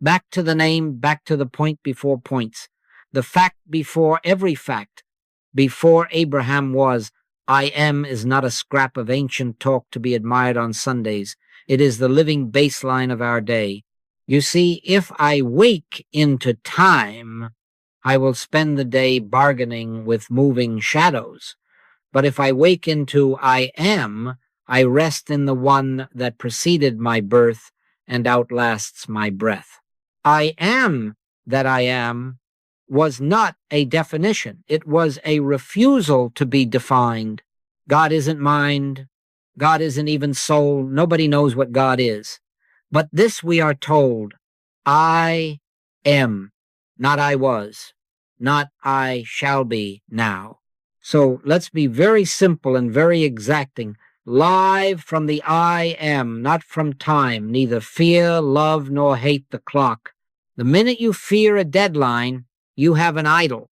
Back to the name, back to the point before points. The fact before every fact. Before Abraham was, I am is not a scrap of ancient talk to be admired on Sundays. It is the living baseline of our day. You see, if I wake into time, I will spend the day bargaining with moving shadows. But if I wake into I am, I rest in the one that preceded my birth and outlasts my breath. I am that I am was not a definition. It was a refusal to be defined. God isn't mind. God isn't even soul. Nobody knows what God is. But this we are told, I am, not I was, not I shall be now. So let's be very simple and very exacting. Live from the I am, not from time, neither fear, love, nor hate the clock. The minute you fear a deadline, you have an idol.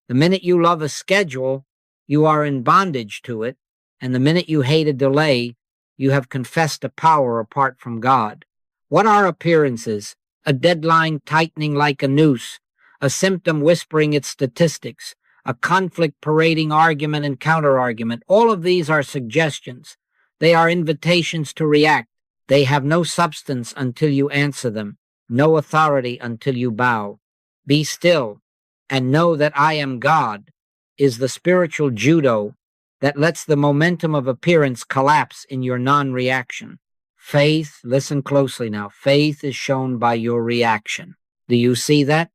The minute you love a schedule, you are in bondage to it. And the minute you hate a delay, you have confessed a power apart from God. What are appearances? A deadline tightening like a noose, a symptom whispering its statistics, a conflict parading argument and counter-argument. All of these are suggestions. They are invitations to react. They have no substance until you answer them, no authority until you bow. Be still and know that I am God is the spiritual judo that lets the momentum of appearance collapse in your non-reaction. Faith, listen closely now, faith is shown by your reaction. Do you see that?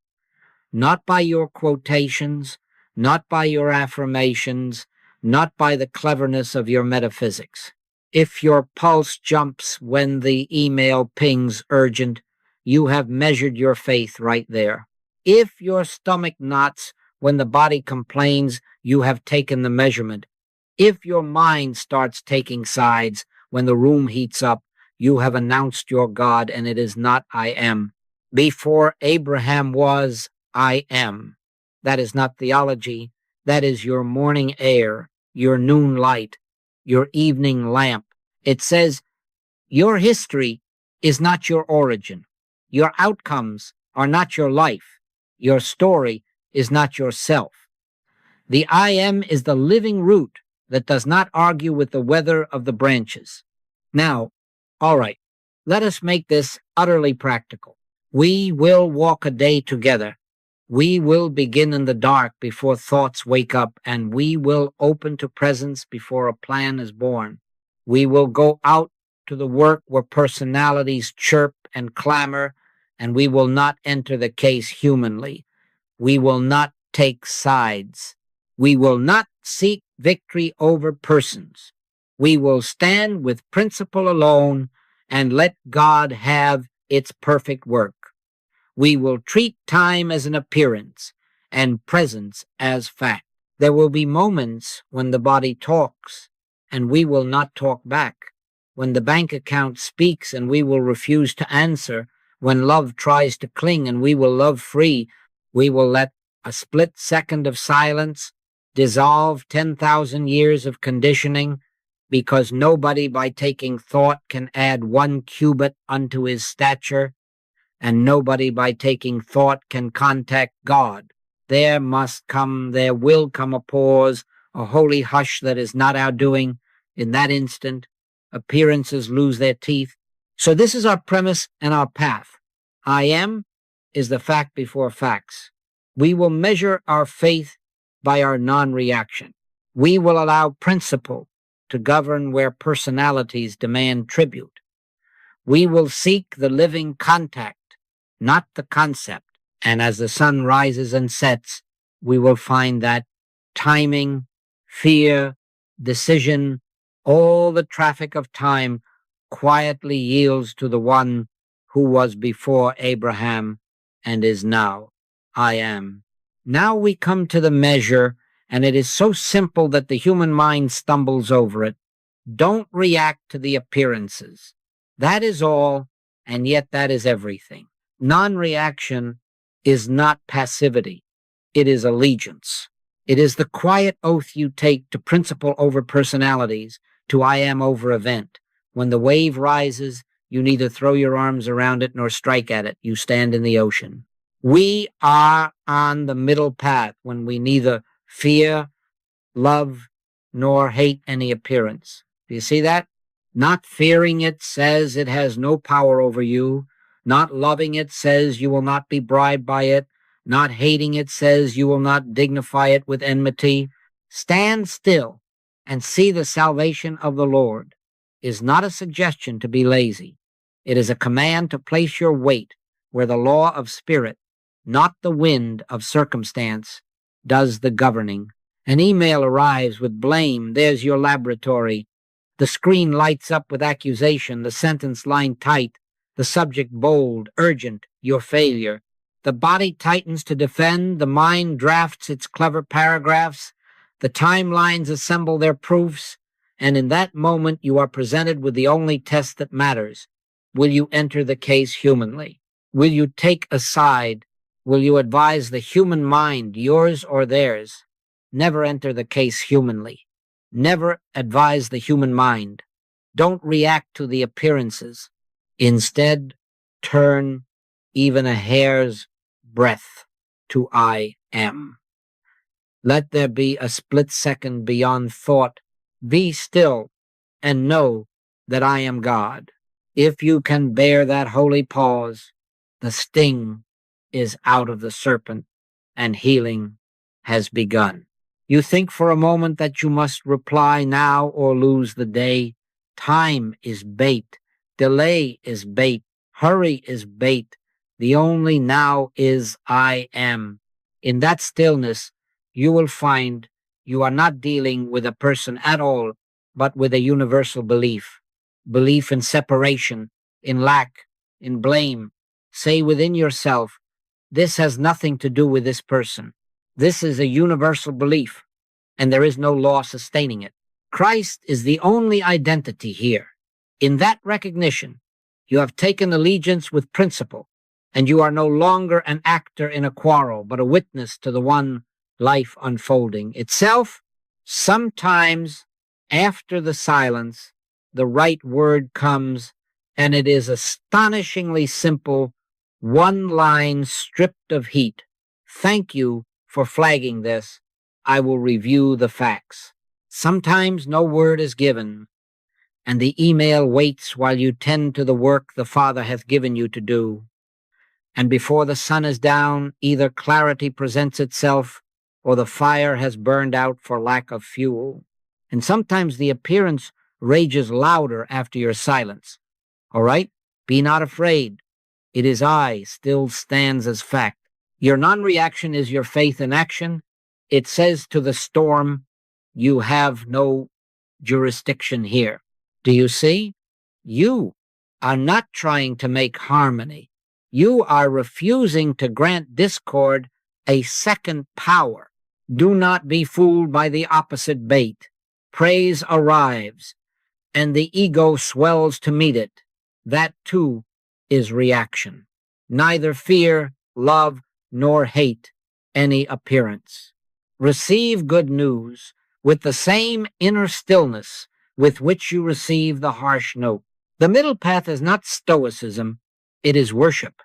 Not by your quotations, not by your affirmations, not by the cleverness of your metaphysics. If your pulse jumps when the email pings urgent, you have measured your faith right there. If your stomach knots when the body complains, you have taken the measurement. If your mind starts taking sides when the room heats up, you have announced your God, and it is not I am. Before Abraham was, I am. That is not theology. That is your morning air, your noon light, your evening lamp. It says your history is not your origin. Your outcomes are not your life. Your story is not yourself. The I am is the living root that does not argue with the weather of the branches. Now, all right, let us make this utterly practical. We will walk a day together. We will begin in the dark before thoughts wake up, and we will open to presence before a plan is born. We will go out to the work where personalities chirp and clamor, and we will not enter the case humanly. We will not take sides. We will not seek victory over persons. We will stand with principle alone and let God have its perfect work. We will treat time as an appearance and presence as fact. There will be moments when the body talks and we will not talk back, when the bank account speaks and we will refuse to answer, when love tries to cling and we will love free. We will let a split second of silence dissolve 10,000 years of conditioning, because nobody by taking thought can add 1 cubit unto his stature, and nobody by taking thought can contact God. There will come a pause, a holy hush that is not our doing. In that instant, appearances lose their teeth. So this is our premise and our path. I am is the fact before facts. We will measure our faith by our non-reaction. We will allow principle to govern where personalities demand tribute. We will seek the living contact, not the concept. And as the sun rises and sets, we will find that timing, fear, decision, all the traffic of time quietly yields to the one who was before Abraham and is now. I am. Now we come to the measure, and it is so simple that the human mind stumbles over it. Don't react to the appearances. That is all, and yet that is everything. Non-reaction is not passivity. It is allegiance. It is the quiet oath you take to principle over personalities, to I am over event. When the wave rises, You neither throw your arms around it nor strike at it. You stand in the ocean. We are on the middle path when we neither fear, love, nor hate any appearance. Do you see that? Not fearing it says it has no power over you. Not loving it says you will not be bribed by it. Not hating it says you will not dignify it with enmity. Stand still and see the salvation of the Lord is not a suggestion to be lazy. It is a command to place your weight where the law of spirit, not the wind of circumstance, does the governing. An email arrives with blame. There's your laboratory. The screen lights up with accusation, the sentence line tight, the subject bold, urgent, your failure. The body tightens to defend, the mind drafts its clever paragraphs, the timelines assemble their proofs, and in that moment you are presented with the only test that matters. Will you enter the case humanly? Will you take a side? Will you advise the human mind, yours or theirs? Never enter the case humanly. Never advise the human mind. Don't react to the appearances. Instead, turn even a hair's breadth to I am. Let there be a split second beyond thought. Be still and know that I am God. If you can bear that holy pause, the sting is out of the serpent and healing has begun. You think for a moment that you must reply now or lose the day. Time is bait. Delay is bait. Hurry is bait. The only now is I am. In that stillness, you will find you are not dealing with a person at all, but with a universal belief. Belief in separation, in lack, in blame. Say within yourself, this has nothing to do with this person. This is a universal belief, and there is no law sustaining it. Christ is the only identity here. In that recognition, you have taken allegiance with principle, and you are no longer an actor in a quarrel, but a witness to the one life unfolding itself. Sometimes, after the silence, the right word comes, and it is astonishingly simple, one line stripped of heat. Thank you for flagging this. I will review the facts. Sometimes no word is given, and the email waits while you tend to the work the Father hath given you to do. And before the sun is down, either clarity presents itself, or the fire has burned out for lack of fuel. And sometimes the appearance rages louder after your silence. All right? Be not afraid. It is I, still stands as fact. Your non-reaction is your faith in action. It says to the storm, you have no jurisdiction here. Do you see? You are not trying to make harmony. You are refusing to grant discord a second power. Do not be fooled by the opposite bait. Praise arrives, and the ego swells to meet it. That, too, is reaction. Neither fear, love, nor hate any appearance. Receive good news with the same inner stillness with which you receive the harsh note. The middle path is not stoicism, it is worship.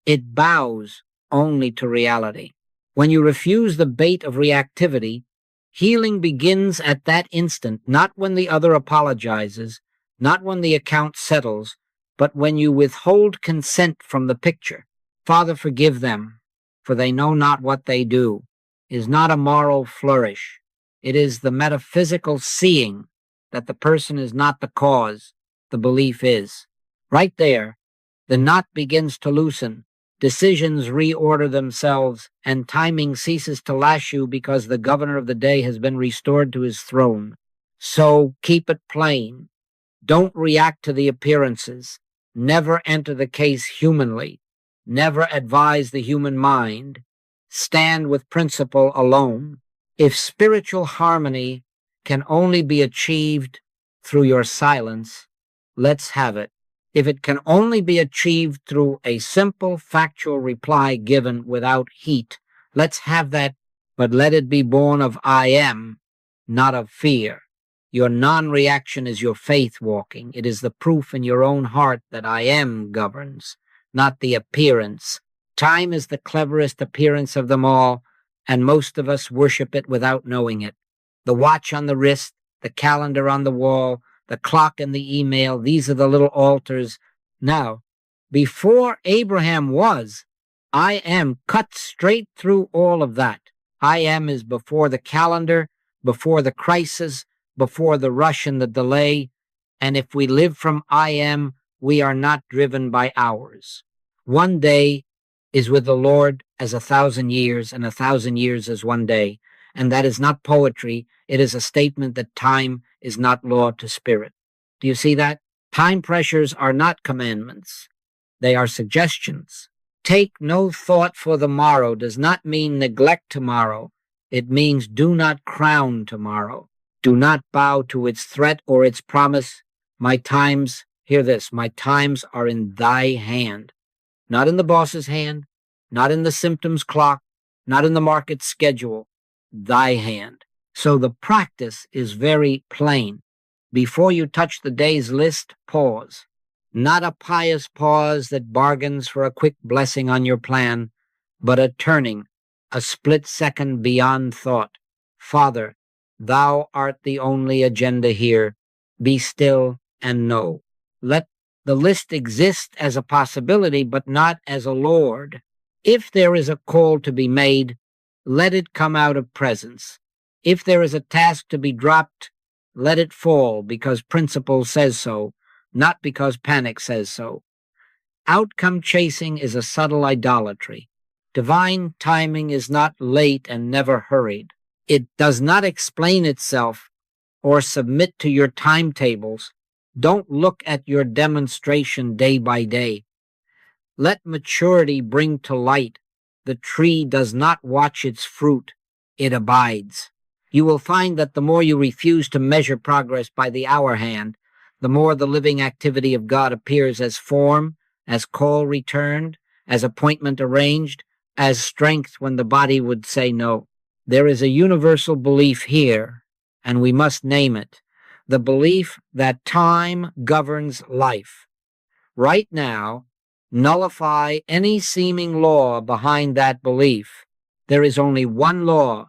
It bows only to reality. When you refuse the bait of reactivity, healing begins at that instant, not when the other apologizes, not when the account settles, but when you withhold consent from the picture. Father, forgive them, for they know not what they do, is not a moral flourish. It is the metaphysical seeing that the person is not the cause, the belief is. Right there, the knot begins to loosen, decisions reorder themselves, and timing ceases to lash you because the governor of the day has been restored to his throne. So keep it plain. Don't react to the appearances. Never enter the case humanly. Never advise the human mind. Stand with principle alone. If spiritual harmony can only be achieved through your silence, let's have it. If it can only be achieved through a simple, factual reply given without heat, let's have that, but let it be born of I am, not of fear. Your non-reaction is your faith walking. It is the proof in your own heart that I am governs, not the appearance. Time is the cleverest appearance of them all, and most of us worship it without knowing it. The watch on the wrist, the calendar on the wall, the clock in the email, these are the little altars. Now, before Abraham was, I am cut straight through all of that. I am is before the calendar, before the crisis, before the rush and the delay, and if we live from I am, we are not driven by hours. One day is with the Lord as 1,000 years, and 1,000 years as one day, and that is not poetry. It is a statement that time is not law to spirit. Do you see that? Time pressures are not commandments. They are suggestions. Take no thought for the morrow does not mean neglect tomorrow. It means do not crown tomorrow. Do not bow to its threat or its promise. My times, hear this, my times are in thy hand. Not in the boss's hand, not in the symptoms clock, not in the market schedule, thy hand. So the practice is very plain. Before you touch the day's list, pause. Not a pious pause that bargains for a quick blessing on your plan, but a turning, a split second beyond thought. Father, thou art the only agenda here. Be still and know. Let the list exist as a possibility, but not as a Lord. If there is a call to be made, let it come out of presence. If there is a task to be dropped, let it fall because principle says so, not because panic says so. Outcome chasing is a subtle idolatry. Divine timing is not late and never hurried. It does not explain itself or submit to your timetables. Don't look at your demonstration day by day. Let maturity bring to light. The tree does not watch its fruit. It abides. You will find that the more you refuse to measure progress by the hour hand, the more the living activity of God appears as form, as call returned, as appointment arranged, as strength when the body would say no. There is a universal belief here, and we must name it, the belief that time governs life. Right now, nullify any seeming law behind that belief. There is only one law,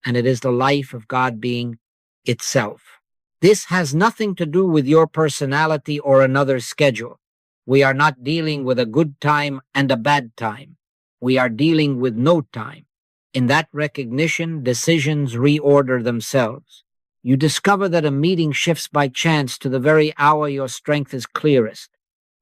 and it is the life of God being itself. This has nothing to do with your personality or another's schedule. We are not dealing with a good time and a bad time. We are dealing with no time. In that recognition, decisions reorder themselves. You discover that a meeting shifts by chance to the very hour your strength is clearest,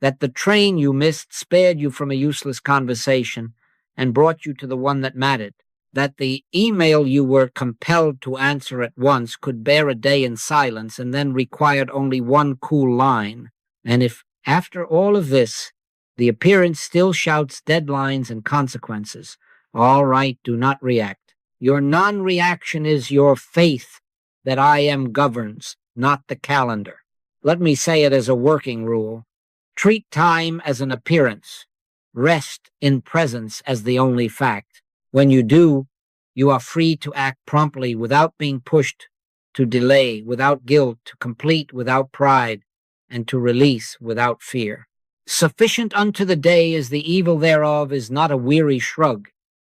that the train you missed spared you from a useless conversation and brought you to the one that mattered, that the email you were compelled to answer at once could bear a day in silence and then required only one cool line. And if, after all of this, the appearance still shouts deadlines and consequences, all right, do not react. Your non-reaction is your faith that I am governs, not the calendar. Let me say it as a working rule. Treat time as an appearance. Rest in presence as the only fact. When you do, you are free to act promptly without being pushed, to delay without guilt, to complete without pride, and to release without fear. Sufficient unto the day is the evil thereof is not a weary shrug.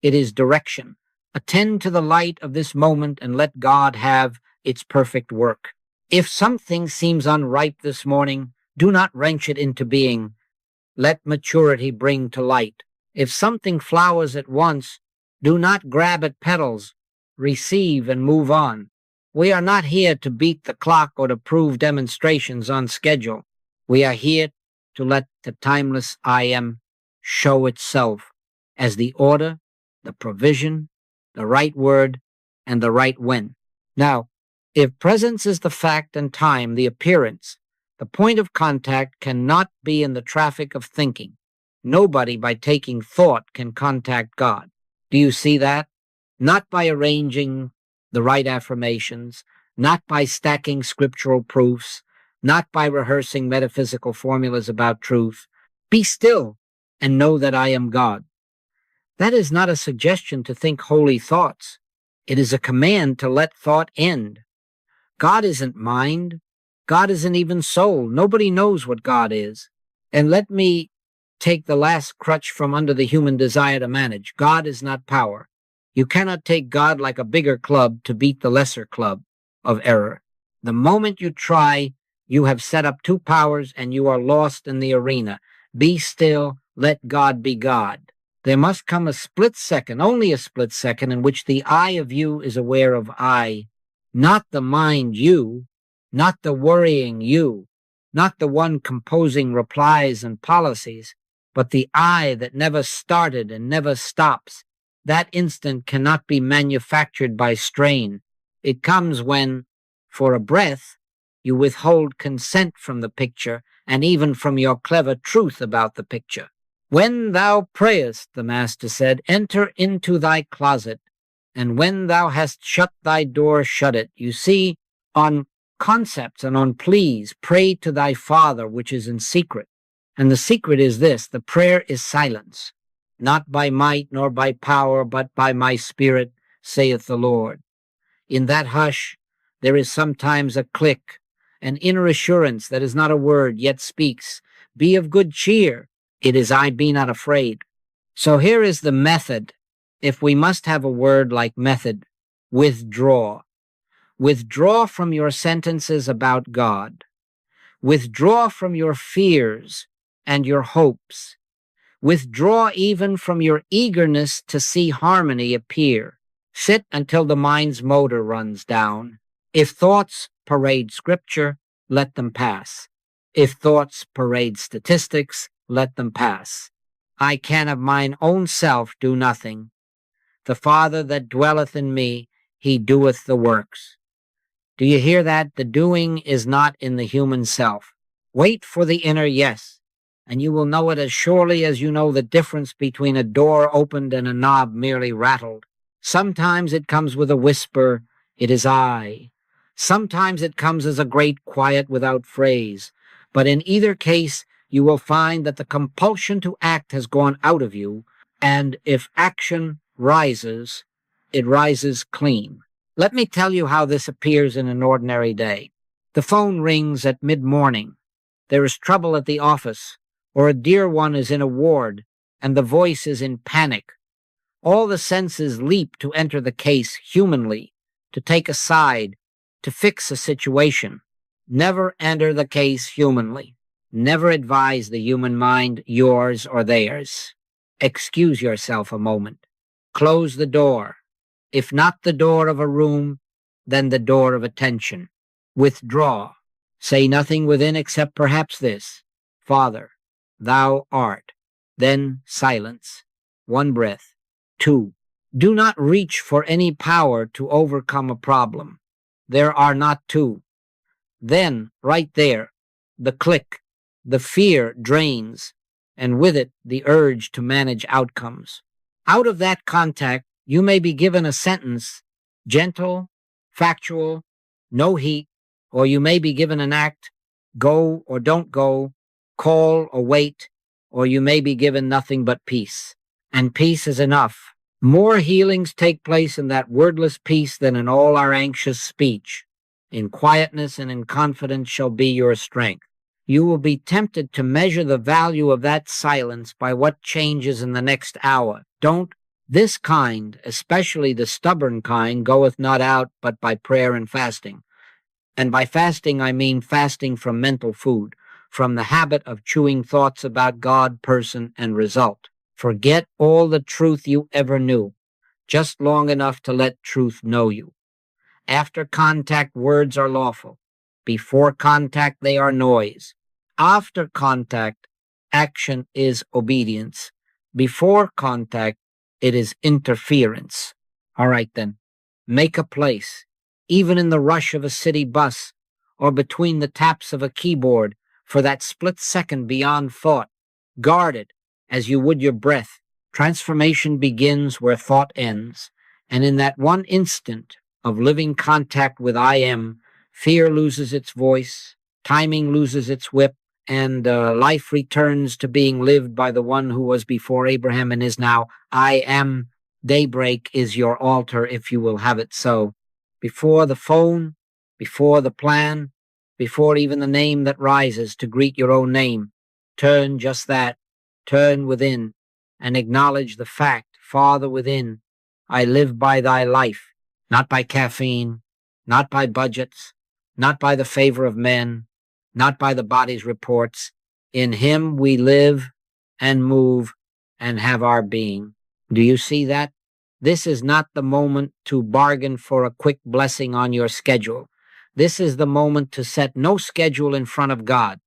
It is direction. Attend to the light of this moment and let God have its perfect work. If something seems unripe this morning, do not wrench it into being. Let maturity bring to light. If something flowers at once, do not grab at petals. Receive and move on. We are not here to beat the clock or to prove demonstrations on schedule. We are here to let the timeless I am show itself as the order, the provision, the right word, and the right when. Now, if presence is the fact and time the appearance, the point of contact cannot be in the traffic of thinking. Nobody by taking thought can contact God. Do you see that? Not by arranging the right affirmations, not by stacking scriptural proofs, not by rehearsing metaphysical formulas about truth. Be still and know that I am God. That is not a suggestion to think holy thoughts. It is a command to let thought end. God isn't mind. God isn't even soul. Nobody knows what God is. And let me take the last crutch from under the human desire to manage. God is not power. You cannot take God like a bigger club to beat the lesser club of error. The moment you try, you have set up two powers and you are lost in the arena. Be still, let God be God. There must come a split second, only a split second, in which the I of you is aware of I, not the mind you, not the worrying you, not the one composing replies and policies, but the I that never started and never stops. That instant cannot be manufactured by strain. It comes when, for a breath, you withhold consent from the picture and even from your clever truth about the picture. When thou prayest, the Master said, enter into thy closet, and when thou hast shut thy door, shut it. You see, on concepts and on pleas, pray to thy Father which is in secret. And the secret is this: the prayer is silence, not by might nor by power, but by my Spirit, saith the Lord. In that hush, there is sometimes a click, an inner assurance that is not a word, yet speaks. Be of good cheer. It is I, be not afraid. So here is the method. If we must have a word like method, withdraw. Withdraw from your sentences about God. Withdraw from your fears and your hopes. Withdraw even from your eagerness to see harmony appear. Sit until the mind's motor runs down. If thoughts parade scripture, let them pass. If thoughts parade statistics, let them pass. I can of mine own self do nothing. The Father that dwelleth in me, he doeth the works. Do you hear that? The doing is not in the human self. Wait for the inner yes, and you will know it as surely as you know the difference between a door opened and a knob merely rattled. Sometimes it comes with a whisper, it is I. Sometimes it comes as a great quiet without phrase. But in either case, you will find that the compulsion to act has gone out of you, and if action rises, it rises clean. Let me tell you how this appears in an ordinary day. The phone rings at mid-morning. There is trouble at the office, or a dear one is in a ward, and the voice is in panic. All the senses leap to enter the case humanly, to take a side, to fix a situation. Never enter the case humanly. Never advise the human mind, yours or theirs. Excuse yourself a moment. Close the door. If not the door of a room, then the door of attention. Withdraw. Say nothing within except perhaps this: Father, thou art. Then silence. One breath. Two. Do not reach for any power to overcome a problem. There are not two. Then, right there, the click, the fear drains, and with it the urge to manage outcomes. Out of that contact, you may be given a sentence, gentle, factual, no heat, or you may be given an act, go or don't go, call or wait, or you may be given nothing but peace. And peace is enough. More healings take place in that wordless peace than in all our anxious speech. In quietness and in confidence shall be your strength. You will be tempted to measure the value of that silence by what changes in the next hour. Don't. This kind, especially the stubborn kind, goeth not out but by prayer and fasting. And by fasting I mean fasting from mental food, from the habit of chewing thoughts about God, person, and result. Forget all the truth you ever knew, just long enough to let truth know you. After contact, words are lawful. Before contact, they are noise. After contact, action is obedience. Before contact, it is interference. All right, then. Make a place, even in the rush of a city bus or between the taps of a keyboard, for that split second beyond thought. Guard it as you would your breath. Transformation begins where thought ends, and in that one instant of living contact with I am, fear loses its voice, timing loses its whip, and life returns to being lived by the one who was before Abraham and is now. I am. Daybreak is your altar if you will have it so. Before the phone, before the plan, before even the name that rises to greet your own name. Turn just that, turn within, and acknowledge the fact, Father within, I live by thy life, not by caffeine, not by budgets, not by the favor of men, not by the body's reports. In him we live and move and have our being. Do you see that? This is not the moment to bargain for a quick blessing on your schedule. This is the moment to set no schedule in front of God.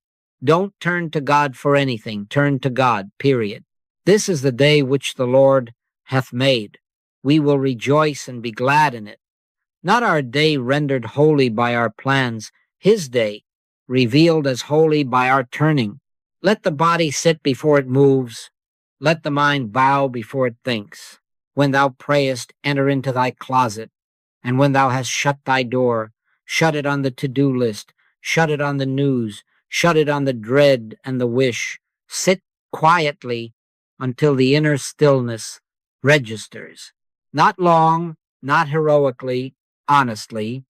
Don't turn to God for anything. Turn to God, period. This is the day which the Lord hath made. We will rejoice and be glad in it. Not our day rendered holy by our plans, his day, revealed as holy by our turning. Let the body sit before it moves. Let the mind bow before it thinks. When thou prayest, enter into thy closet. And when thou hast shut thy door, shut it on the to-do list, shut it on the news, shut it on the dread and the wish. Sit quietly until the inner stillness registers. Not long, not heroically, honestly.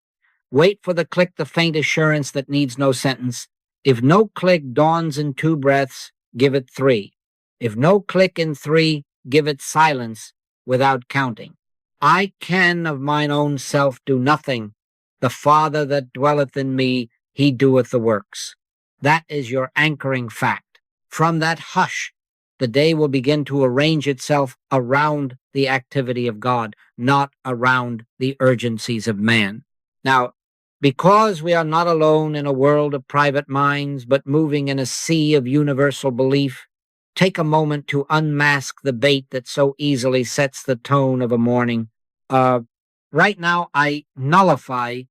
Wait for the click, the faint assurance that needs no sentence. If no click dawns in 2 breaths, give it 3. If no click in 3, give it silence without counting. I can of mine own self do nothing. The Father that dwelleth in me, he doeth the works. That is your anchoring fact. From that hush, the day will begin to arrange itself around the activity of God, not around the urgencies of man. Now, because we are not alone in a world of private minds, but moving in a sea of universal belief, take a moment to unmask the bait that so easily sets the tone of a morning. Right now, I nullify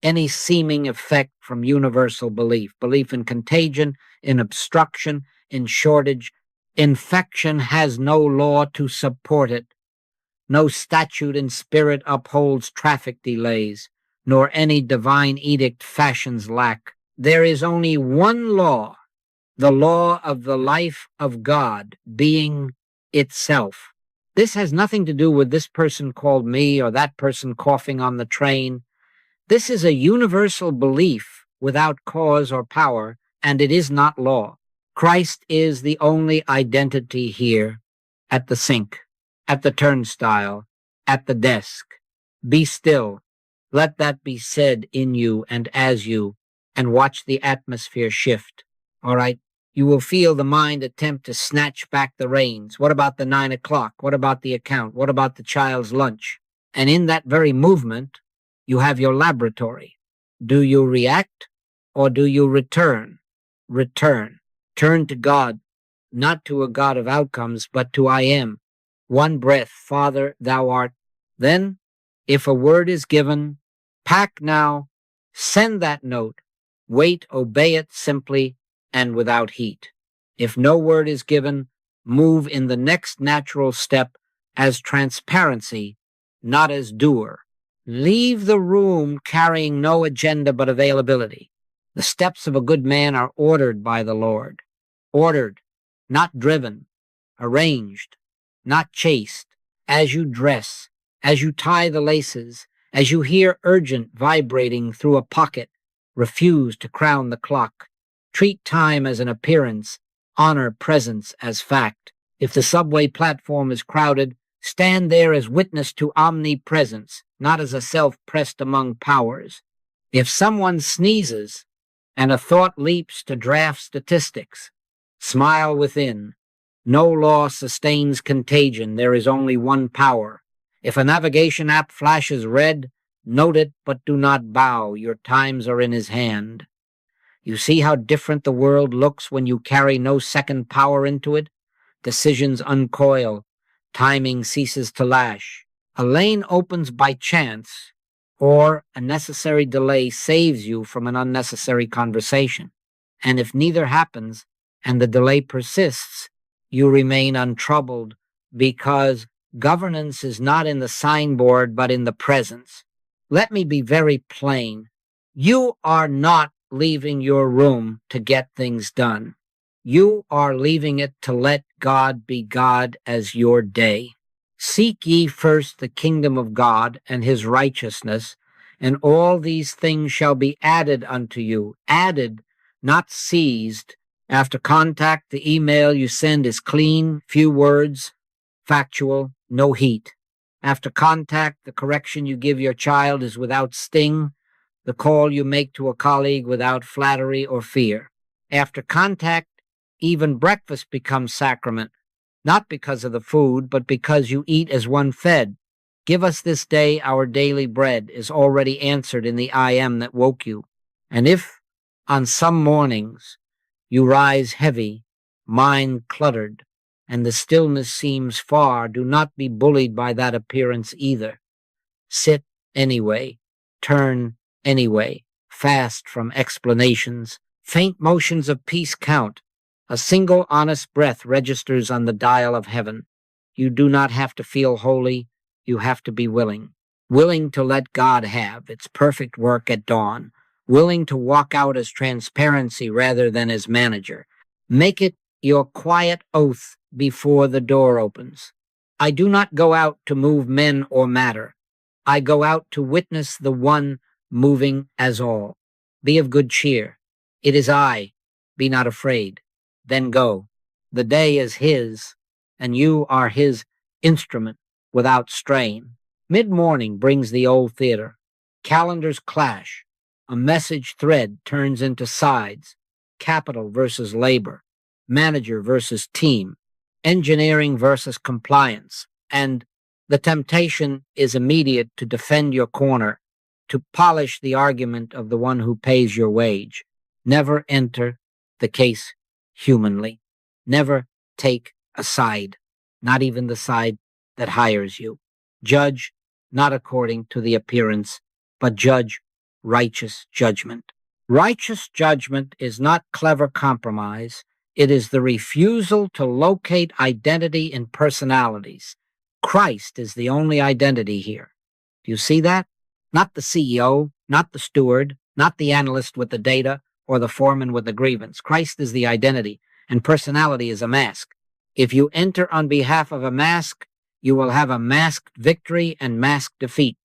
any seeming effect from universal belief in contagion, in obstruction, in shortage. Infection has no law to support it. No statute in spirit upholds traffic delays, nor any divine edict fashions lack. There is only one law, the law of the life of God being itself. This has nothing to do with this person called me or that person coughing on the train. This is a universal belief without cause or power, and it is not law. Christ is the only identity here, at the sink, at the turnstile, at the desk. Be still. Let that be said in you and as you, and watch the atmosphere shift. All right? You will feel the mind attempt to snatch back the reins. What about the 9 o'clock? What about the account? What about the child's lunch? And in that very movement, you have your laboratory. Do you react or do you return? Return. Turn to God, not to a God of outcomes, but to I am. One breath, Father, thou art. Then, if a word is given, pack now, send that note, wait, obey it simply and without heat. If no word is given, move in the next natural step as transparency, not as doer. Leave the room carrying no agenda but availability. The steps of a good man are ordered by the Lord. Ordered, not driven. Arranged, not chased. As you dress, as you tie the laces, as you hear urgent vibrating through a pocket, refuse to crown the clock. Treat time as an appearance, honor presence as fact. If the subway platform is crowded, stand there as witness to omnipresence, not as a self pressed among powers. If someone sneezes and a thought leaps to draft statistics, smile within. No law sustains contagion. There is only one power. If a navigation app flashes red, note it, but do not bow. Your times are in his hand. You see how different the world looks when you carry no second power into it? Decisions uncoil. Timing ceases to lash. A lane opens by chance, or a necessary delay saves you from an unnecessary conversation. And if neither happens, and the delay persists, you remain untroubled, because governance is not in the signboard but in the presence. Let me be very plain. You are not leaving your room to get things done. You are leaving it to let God be God as your day. Seek ye first the kingdom of God and his righteousness, and all these things shall be added unto you. Added, not seized. After contact, the email you send is clean, few words, factual, no heat. After contact, the correction you give your child is without sting, the call you make to a colleague without flattery or fear. After contact, even breakfast becomes sacrament, not because of the food, but because you eat as one fed. Give us this day our daily bread is already answered in the I am that woke you. And if on some mornings you rise heavy, mind cluttered, and the stillness seems far, do not be bullied by that appearance either. Sit anyway, turn anyway, fast from explanations. Faint motions of peace count. A single honest breath registers on the dial of heaven. You do not have to feel holy, you have to be willing. Willing to let God have its perfect work at dawn. Willing to walk out as transparency rather than as manager. Make it your quiet oath before the door opens. I do not go out to move men or matter. I go out to witness the one moving as all. Be of good cheer. It is I. Be not afraid. Then go. The day is his, and you are his instrument without strain. Mid-morning brings the old theater. Calendars clash. A message thread turns into sides. Capital versus labor. Manager versus team. Engineering versus compliance. And the temptation is immediate to defend your corner, to polish the argument of the one who pays your wage. Never enter the case humanly. Never take a side, not even the side that hires you. Judge not according to the appearance, but judge righteous judgment. Righteous judgment is not clever compromise. It is the refusal to locate identity in personalities. Christ is the only identity here. Do you see that? Not the CEO, not the steward, not the analyst with the data, or the foreman with the grievance. Christ is the identity, and personality is a mask. If you enter on behalf of a mask, you will have a masked victory and masked defeat.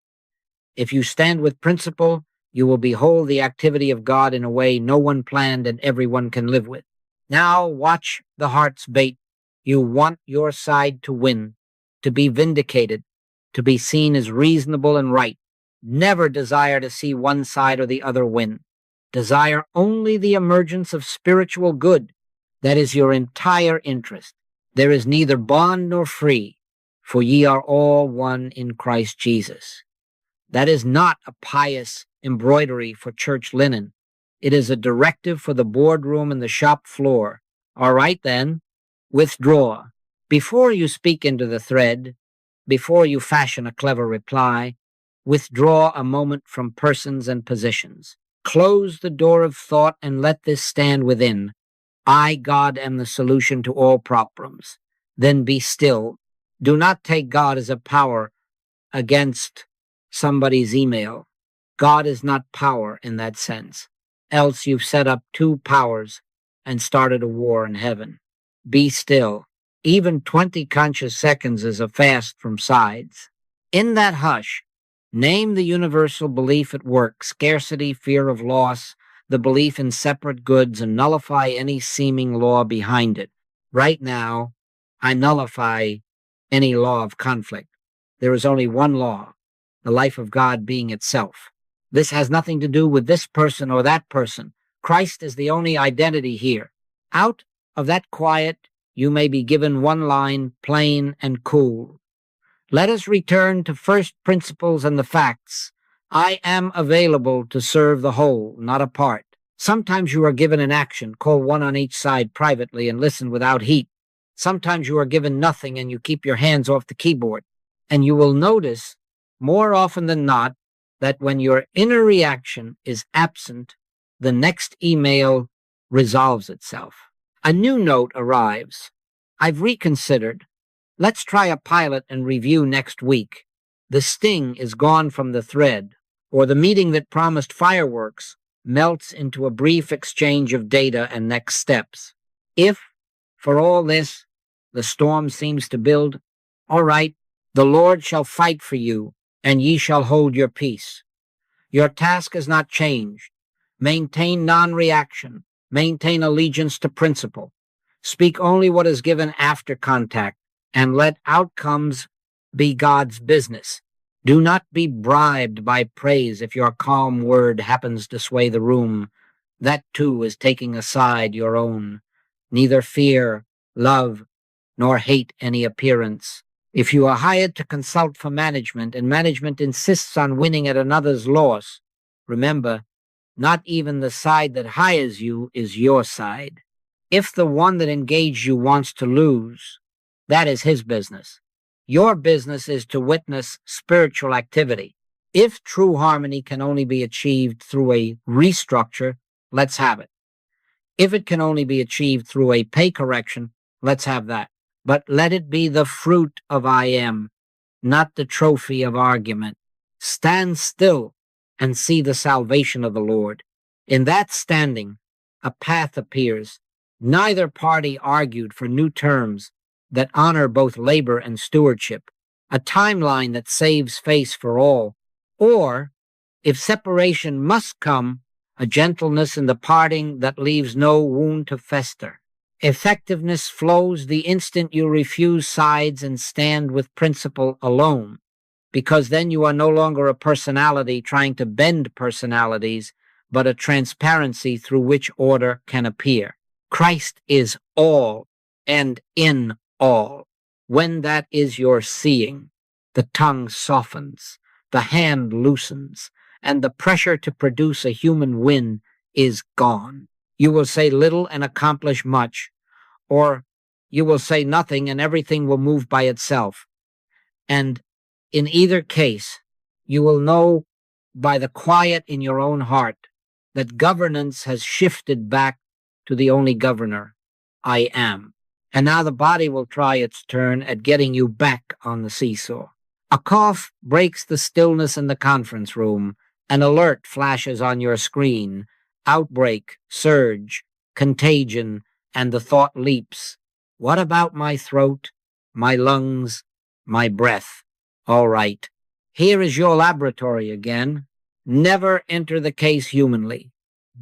If you stand with principle, you will behold the activity of God in a way no one planned and everyone can live with. Now watch the heart's bait. You want your side to win, to be vindicated, to be seen as reasonable and right. Never desire to see one side or the other win. Desire only the emergence of spiritual good. That is your entire interest. There is neither bond nor free, for ye are all one in Christ Jesus. That is not a pious embroidery for church linen. It is a directive for the boardroom and the shop floor. All right, then, withdraw. Before you speak into the thread, before you fashion a clever reply, withdraw a moment from persons and positions. Close the door of thought and let this stand within. I, God, am the solution to all problems. Then be still. Do not take God as a power against somebody's email. God is not power in that sense. Else you've set up two powers and started a war in heaven. Be still. Even 20 conscious seconds is a fast from sides. In that hush, name the universal belief at work, scarcity, fear of loss, the belief in separate goods, and nullify any seeming law behind it. Right now, I nullify any law of conflict. There is only one law, the life of God being itself. This has nothing to do with this person or that person. Christ is the only identity here. Out of that quiet, you may be given one line, plain and cool. Let us return to first principles and the facts. I am available to serve the whole, not a part. Sometimes you are given an action, call one on each side privately and listen without heat. Sometimes you are given nothing and you keep your hands off the keyboard. And you will notice, more often than not, that when your inner reaction is absent, the next email resolves itself. A new note arrives. I've reconsidered. Let's try a pilot and review next week. The sting is gone from the thread, or the meeting that promised fireworks melts into a brief exchange of data and next steps. If, for all this, the storm seems to build, all right, the Lord shall fight for you, and ye shall hold your peace. Your task is not changed. Maintain non-reaction. Maintain allegiance to principle. Speak only what is given after contact, and let outcomes be God's business. Do not be bribed by praise if your calm word happens to sway the room. That, too, is taking aside your own. Neither fear, love, nor hate any appearance. If you are hired to consult for management, and management insists on winning at another's loss, remember, not even the side that hires you is your side. If the one that engaged you wants to lose, that is his business. Your business is to witness spiritual activity. If true harmony can only be achieved through a restructure, let's have it. If it can only be achieved through a pay correction, let's have that. But let it be the fruit of I am, not the trophy of argument. Stand still and see the salvation of the Lord. In that standing, a path appears. Neither party argued for new terms that honor both labor and stewardship, a timeline that saves face for all, or, if separation must come, a gentleness in the parting that leaves no wound to fester. Effectiveness flows the instant you refuse sides and stand with principle alone, because then you are no longer a personality trying to bend personalities, but a transparency through which order can appear. Christ is all and in all. When that is your seeing, the tongue softens, the hand loosens, and the pressure to produce a human win is gone. You will say little and accomplish much, or you will say nothing and everything will move by itself. And in either case, you will know by the quiet in your own heart that governance has shifted back to the only governor, I am. And now the body will try its turn at getting you back on the seesaw. A cough breaks the stillness in the conference room. An alert flashes on your screen. Outbreak, surge, contagion, and the thought leaps. What about my throat, my lungs, my breath? All right. Here is your laboratory again. Never enter the case humanly.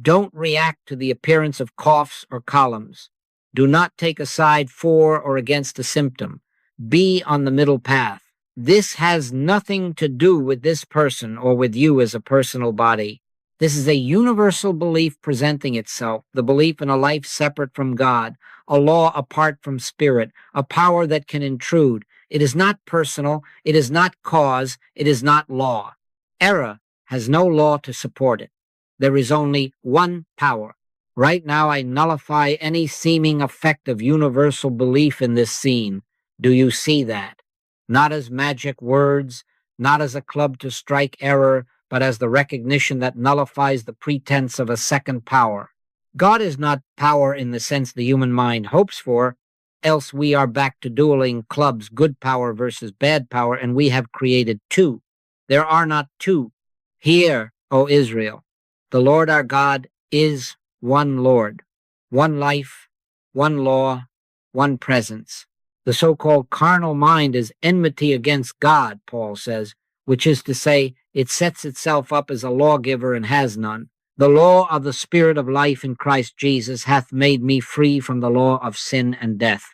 Don't react to the appearance of coughs or columns. Do not take a side for or against a symptom. Be on the middle path. This has nothing to do with this person or with you as a personal body. This is a universal belief presenting itself, the belief in a life separate from God, a law apart from spirit, a power that can intrude. It is not personal, it is not cause, it is not law. Error has no law to support it. There is only one power. Right now I nullify any seeming effect of universal belief in this scene. Do you see that? Not as magic words, not as a club to strike error, but as the recognition that nullifies the pretense of a second power. God is not power in the sense the human mind hopes for, else we are back to dueling clubs, good power versus bad power, and we have created two. There are not two. Hear, O Israel, the Lord our God is one Lord, one life, one law, one presence. The so-called carnal mind is enmity against God, Paul says, which is to say, it sets itself up as a lawgiver and has none. The law of the Spirit of life in Christ Jesus hath made me free from the law of sin and death.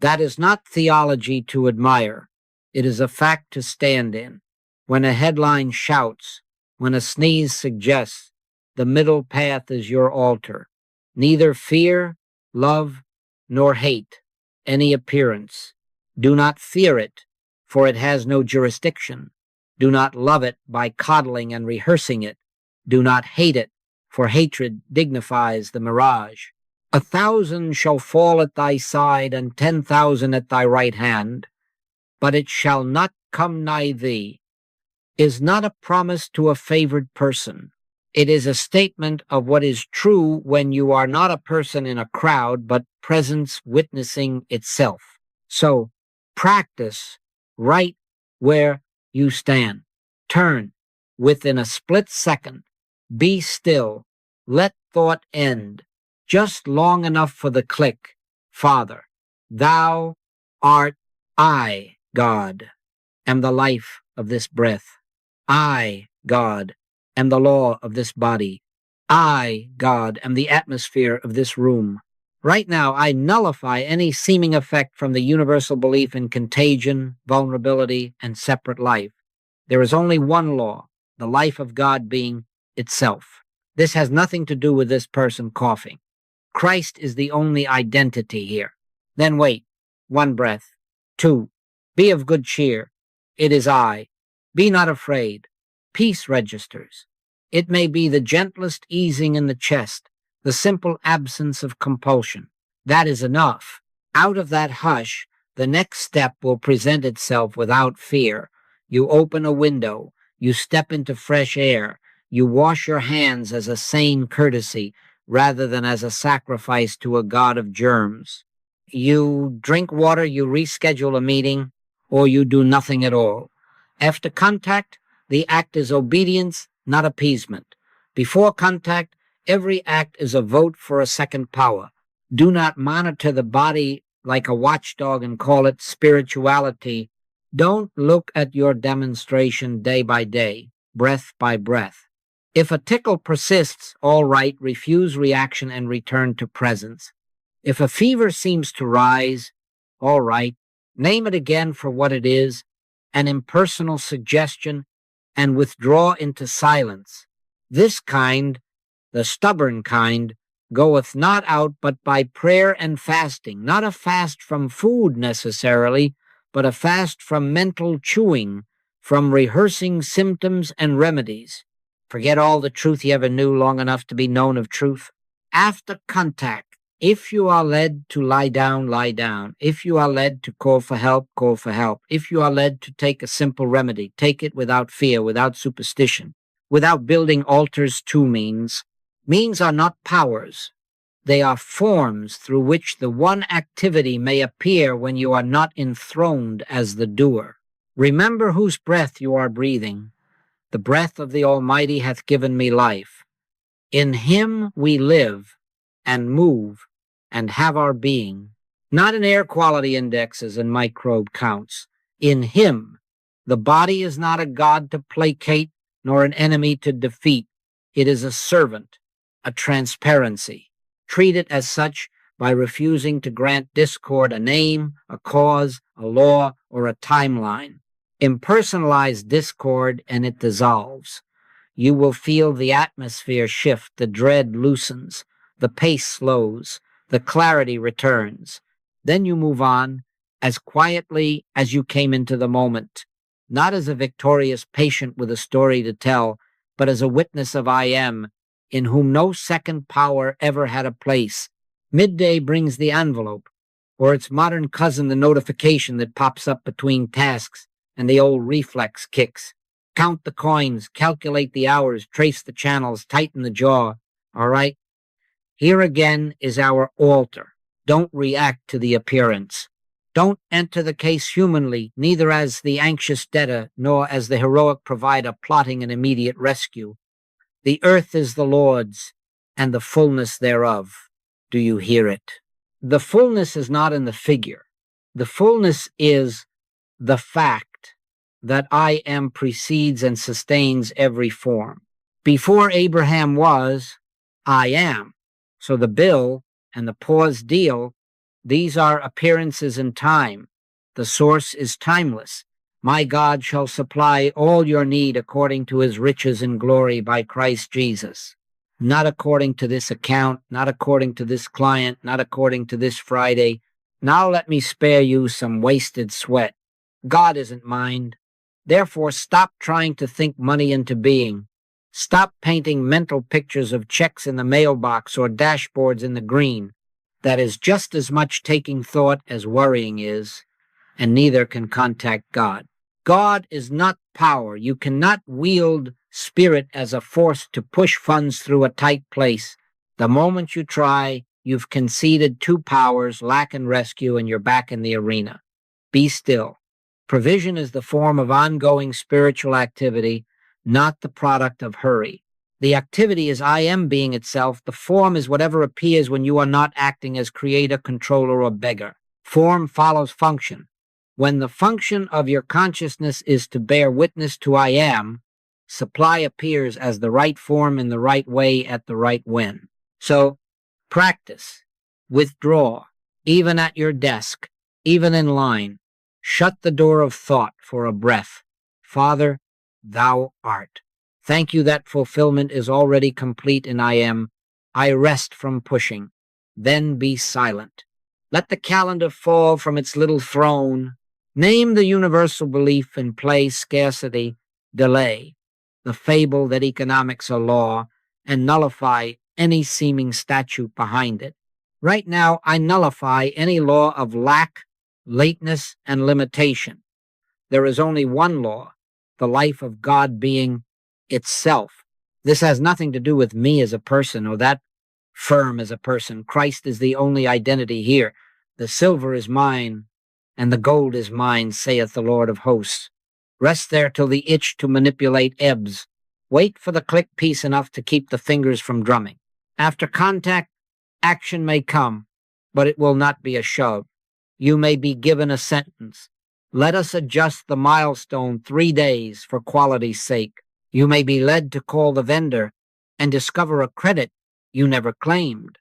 That is not theology to admire. It is a fact to stand in. When a headline shouts, when a sneeze suggests, the middle path is your altar. Neither fear, love, nor hate any appearance. Do not fear it, for it has no jurisdiction. Do not love it by coddling and rehearsing it. Do not hate it, for hatred dignifies the mirage. 1,000 shall fall at thy side, and 10,000 at thy right hand, but it shall not come nigh thee, is not a promise to a favored person. It is a statement of what is true when you are not a person in a crowd, but presence witnessing itself. So, practice right where you stand. Turn within a split second. Be still. Let thought end. Just long enough for the click. Father, thou art I, God, am the life of this breath. I, God, am the law of this body. I, God, am the atmosphere of this room. Right now, I nullify any seeming effect from the universal belief in contagion, vulnerability, and separate life. There is only one law, the life of God being itself. This has nothing to do with this person coughing. Christ is the only identity here. Then wait. 1 breath. 2. Be of good cheer. It is I. Be not afraid. Peace registers. It may be the gentlest easing in the chest, the simple absence of compulsion. That is enough. Out of that hush, the next step will present itself without fear. You open a window. You step into fresh air. You wash your hands as a sane courtesy rather than as a sacrifice to a god of germs. You drink water, you reschedule a meeting, or you do nothing at all. After contact, the act is obedience, not appeasement. Before contact, every act is a vote for a second power. Do not monitor the body like a watchdog and call it spirituality. Don't look at your demonstration day by day, breath by breath. If a tickle persists, all right, refuse reaction and return to presence. If a fever seems to rise, all right, name it again for what it is, an impersonal suggestion, and withdraw into silence. This kind, the stubborn kind, goeth not out but by prayer and fasting, not a fast from food necessarily, but a fast from mental chewing, from rehearsing symptoms and remedies. Forget all the truth you ever knew long enough to be known of truth. After contact, if you are led to lie down, lie down. If you are led to call for help, call for help. If you are led to take a simple remedy, take it without fear, without superstition, without building altars to means. Means are not powers. They are forms through which the one activity may appear when you are not enthroned as the doer. Remember whose breath you are breathing. The breath of the Almighty hath given me life. In him we live and move and have our being, not in air quality indexes and microbe counts. In him, the body is not a god to placate nor an enemy to defeat. It is a servant, a transparency. Treat it as such by refusing to grant discord a name, a cause, a law, or a timeline. Impersonalize discord and it dissolves. You will feel the atmosphere shift, the dread loosens, the pace slows, the clarity returns. Then you move on as quietly as you came into the moment, not as a victorious patient with a story to tell, but as a witness of I am, in whom no second power ever had a place. Midday brings the envelope, or its modern cousin, the notification that pops up between tasks, and the old reflex kicks. Count the coins, calculate the hours, trace the channels, tighten the jaw. All right? Here again is our altar. Don't react to the appearance. Don't enter the case humanly, neither as the anxious debtor, nor as the heroic provider plotting an immediate rescue. The earth is the Lord's, and the fullness thereof. Do you hear it? The fullness is not in the figure. The fullness is the fact that I am precedes and sustains every form. Before Abraham was, I am. So the bill and the pause deal, these are appearances in time. The source is timeless. My God shall supply all your need according to his riches in glory by Christ Jesus. Not according to this account, not according to this client, not according to this Friday. Now let me spare you some wasted sweat. God isn't mind. Therefore, stop trying to think money into being. Stop painting mental pictures of checks in the mailbox or dashboards in the green. That is just as much taking thought as worrying is, and neither can contact God. God is not power. You cannot wield spirit as a force to push funds through a tight place. The moment you try, you've conceded two powers, lack and rescue, and you're back in the arena. Be still. Provision is the form of ongoing spiritual activity, not the product of hurry. The activity is I am being itself. The form is whatever appears when you are not acting as creator, controller, or beggar. Form follows function. When the function of your consciousness is to bear witness to I am, Supply appears as the right form in the right way at the right when. So practice, withdraw, even at your desk, even in line. Shut the door of thought for a breath. Father, thou art. Thank you that fulfillment is already complete in I am. I rest from pushing. Then be silent. Let the calendar fall from its little throne. Name the universal belief in play, scarcity, delay, the fable that economics are law, and nullify any seeming statute behind it. Right now, I nullify any law of lack, lateness, and limitation. There is only one law, the life of God being itself. This has nothing to do with me as a person or that firm as a person. Christ is the only identity here. The silver is mine, and the gold is mine, saith the Lord of hosts. Rest there till the itch to manipulate ebbs. Wait for the click piece enough to keep the fingers from drumming. After contact, action may come, but it will not be a shove. You may be given a sentence. Let us adjust the milestone 3 days for quality's sake. You may be led to call the vendor and discover a credit you never claimed.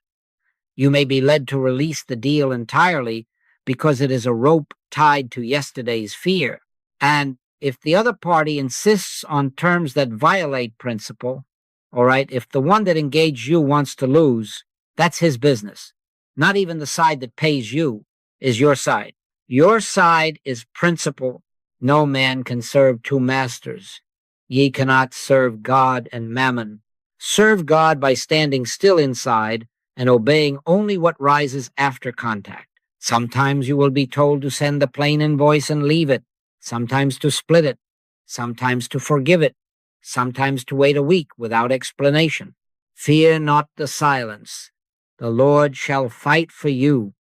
You may be led to release the deal entirely because it is a rope tied to yesterday's fear. And if the other party insists on terms that violate principle, all right, if the one that engaged you wants to lose, that's his business. Not even the side that pays you is your side. Your side is principle. No man can serve two masters. Ye cannot serve God and mammon. Serve God by standing still inside and obeying only what rises after contact. Sometimes you will be told to send the plain invoice and leave it, sometimes to split it, sometimes to forgive it, sometimes to wait a week without explanation. Fear not the silence. The Lord shall fight for you,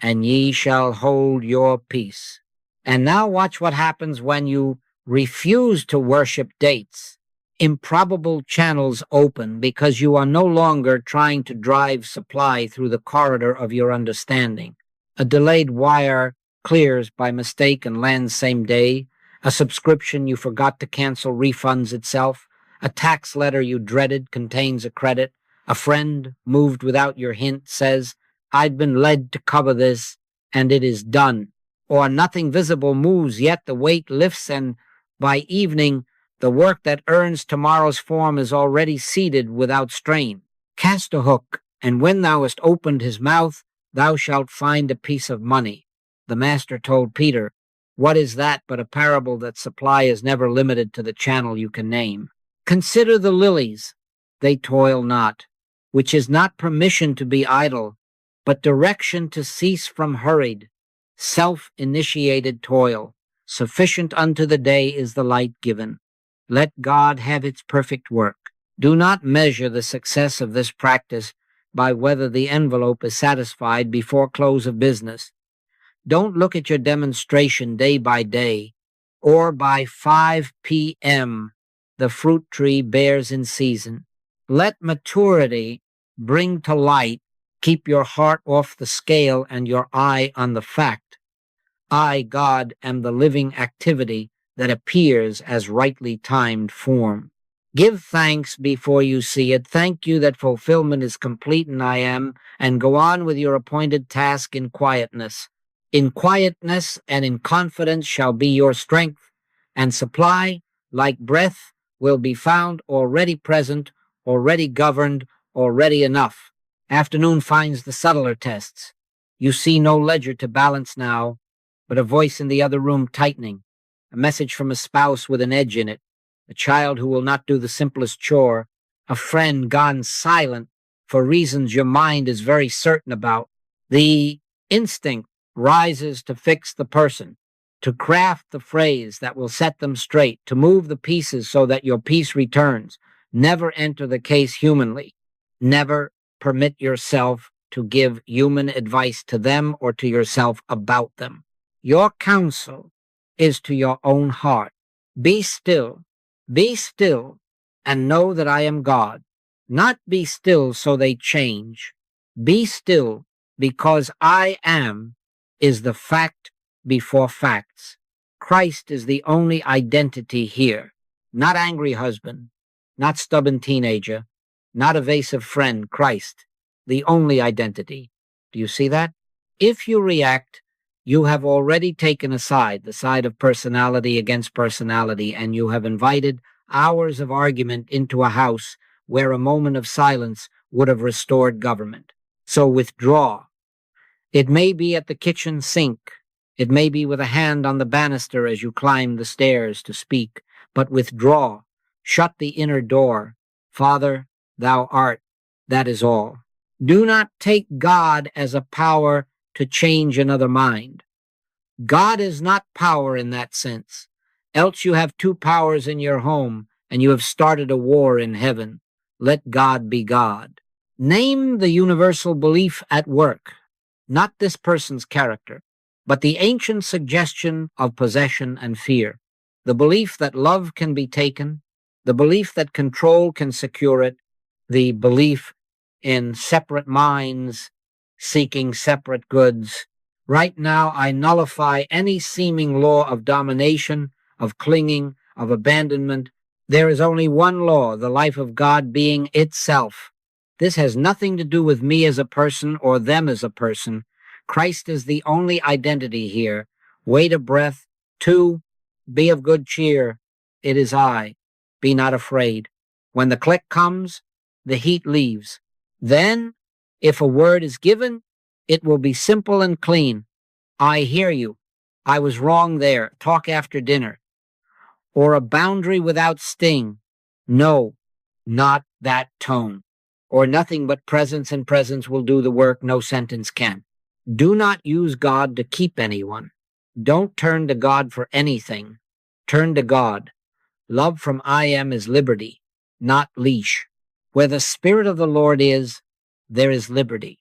and ye shall hold your peace. And now watch what happens when you refuse to worship dates. Improbable channels open because you are no longer trying to drive supply through the corridor of your understanding. A delayed wire clears by mistake and lands same day. A subscription you forgot to cancel refunds itself. A tax letter you dreaded contains a credit. A friend, moved without your hint, says, I'd been led to cover this, and it is done. Or nothing visible moves, yet the weight lifts, and by evening, the work that earns tomorrow's form is already seated without strain. Cast a hook, and when thou hast opened his mouth, thou shalt find a piece of money. The master told Peter, what is that but a parable that supply is never limited to the channel you can name? Consider the lilies. They toil not, which is not permission to be idle, but direction to cease from hurried, self-initiated toil. Sufficient unto the day is the light given. Let God have its perfect work. Do not measure the success of this practice by whether the envelope is satisfied before close of business. Don't look at your demonstration day by day, or by 5 p.m. the fruit tree bears in season. Let maturity bring to light, keep your heart off the scale and your eye on the fact. I, God, am the living activity that appears as rightly timed form. Give thanks before you see it. Thank you that fulfillment is complete in I am, and go on with your appointed task in quietness. In quietness and in confidence shall be your strength, and supply, like breath, will be found already present, already governed, already enough. Afternoon finds the subtler tests. You see no ledger to balance now, but a voice in the other room tightening, a message from a spouse with an edge in it, a child who will not do the simplest chore, a friend gone silent for reasons your mind is very certain about. The instinct rises to fix the person, to craft the phrase that will set them straight, to move the pieces so that your peace returns. Never enter the case humanly. Never permit yourself to give human advice to them or to yourself about them. Your counsel is to your own heart. Be still, and know that I am God. Not be still so they change. Be still because I am is the fact before facts. Christ is the only identity here. not angry husband, not stubborn teenager, not evasive friend, Christ, the only identity. Do you see that? If you react, you have already taken a side, the side of personality against personality, and you have invited hours of argument into a house where a moment of silence would have restored government. So withdraw. It may be at the kitchen sink. It may be with a hand on the banister as you climb the stairs to speak, but withdraw. Shut the inner door. Father, thou art. That is all. Do not take God as a power to change another mind. God is not power in that sense. Else you have two powers in your home, and you have started a war in heaven. Let God be God. Name the universal belief at work, not this person's character, but the ancient suggestion of possession and fear, the belief that love can be taken, the belief that control can secure it, the belief in separate minds seeking separate goods. Right now, I nullify any seeming law of domination, of clinging, of abandonment. There is only one law, the life of God being itself. This has nothing to do with me as a person or them as a person. Christ is the only identity here. Wait a breath. 2, be of good cheer. It is I. Be not afraid. When the click comes, the heat leaves. Then, if a word is given, it will be simple and clean. I hear you. I was wrong there. Talk after dinner. Or a boundary without sting. No, not that tone. Or nothing but presence, and presence will do the work no sentence can. Do not use God to keep anyone. Don't turn to God for anything. Turn to God. Love from I am is liberty, not leash. Where the Spirit of the Lord is, there is liberty.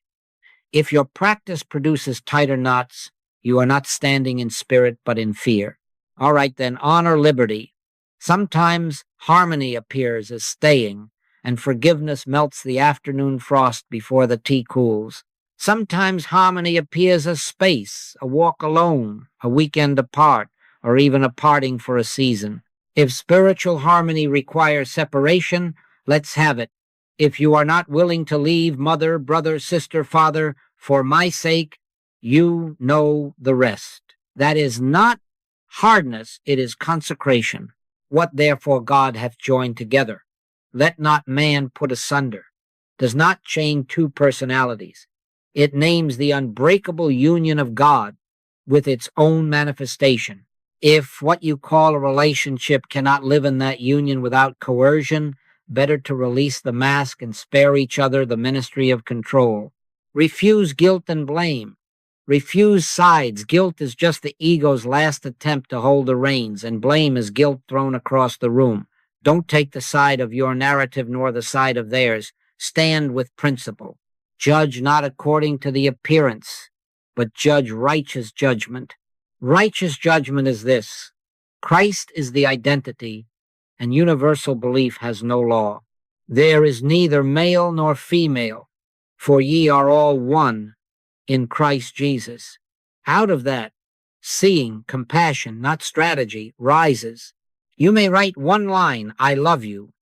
If your practice produces tighter knots, you are not standing in spirit but in fear. All right, then, honor liberty. Sometimes harmony appears as staying, and forgiveness melts the afternoon frost before the tea cools. Sometimes harmony appears as space, a walk alone, a weekend apart, or even a parting for a season. If spiritual harmony requires separation, let's have it. If you are not willing to leave mother, brother, sister, father, for my sake, you know the rest. That is not hardness, it is consecration. What therefore God hath joined together, let not man put asunder. Does not chain two personalities. It names the unbreakable union of God with its own manifestation. If what you call a relationship cannot live in that union without coercion, better to release the mask and spare each other the ministry of control. Refuse guilt and blame. Refuse sides. Guilt is just the ego's last attempt to hold the reins, and blame is guilt thrown across the room. Don't take the side of your narrative nor the side of theirs. Stand with principle. Judge not according to the appearance, but judge righteous judgment. Righteous judgment is this: Christ is the identity, and universal belief has no law. There is neither male nor female, for ye are all one in Christ Jesus. Out of that, seeing, compassion, not strategy, rises. You may write one line, I love you,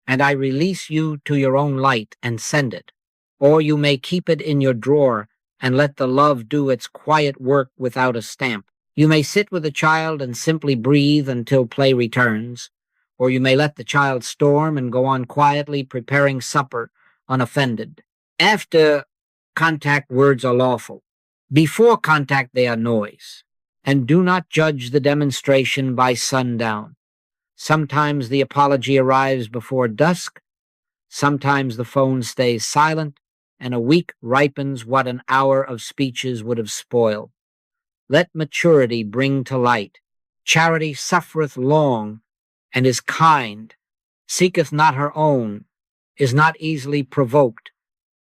and I release you to your own light and send it. Or you may keep it in your drawer and let the love do its quiet work without a stamp. You may sit with a child and simply breathe until play returns, or you may let the child storm and go on quietly preparing supper unoffended. After contact, words are lawful. Before contact, they are noise. And do not judge the demonstration by sundown. Sometimes the apology arrives before dusk. Sometimes the phone stays silent, and a week ripens what an hour of speeches would have spoiled. Let maturity bring to light. Charity suffereth long, and is kind, seeketh not her own, is not easily provoked.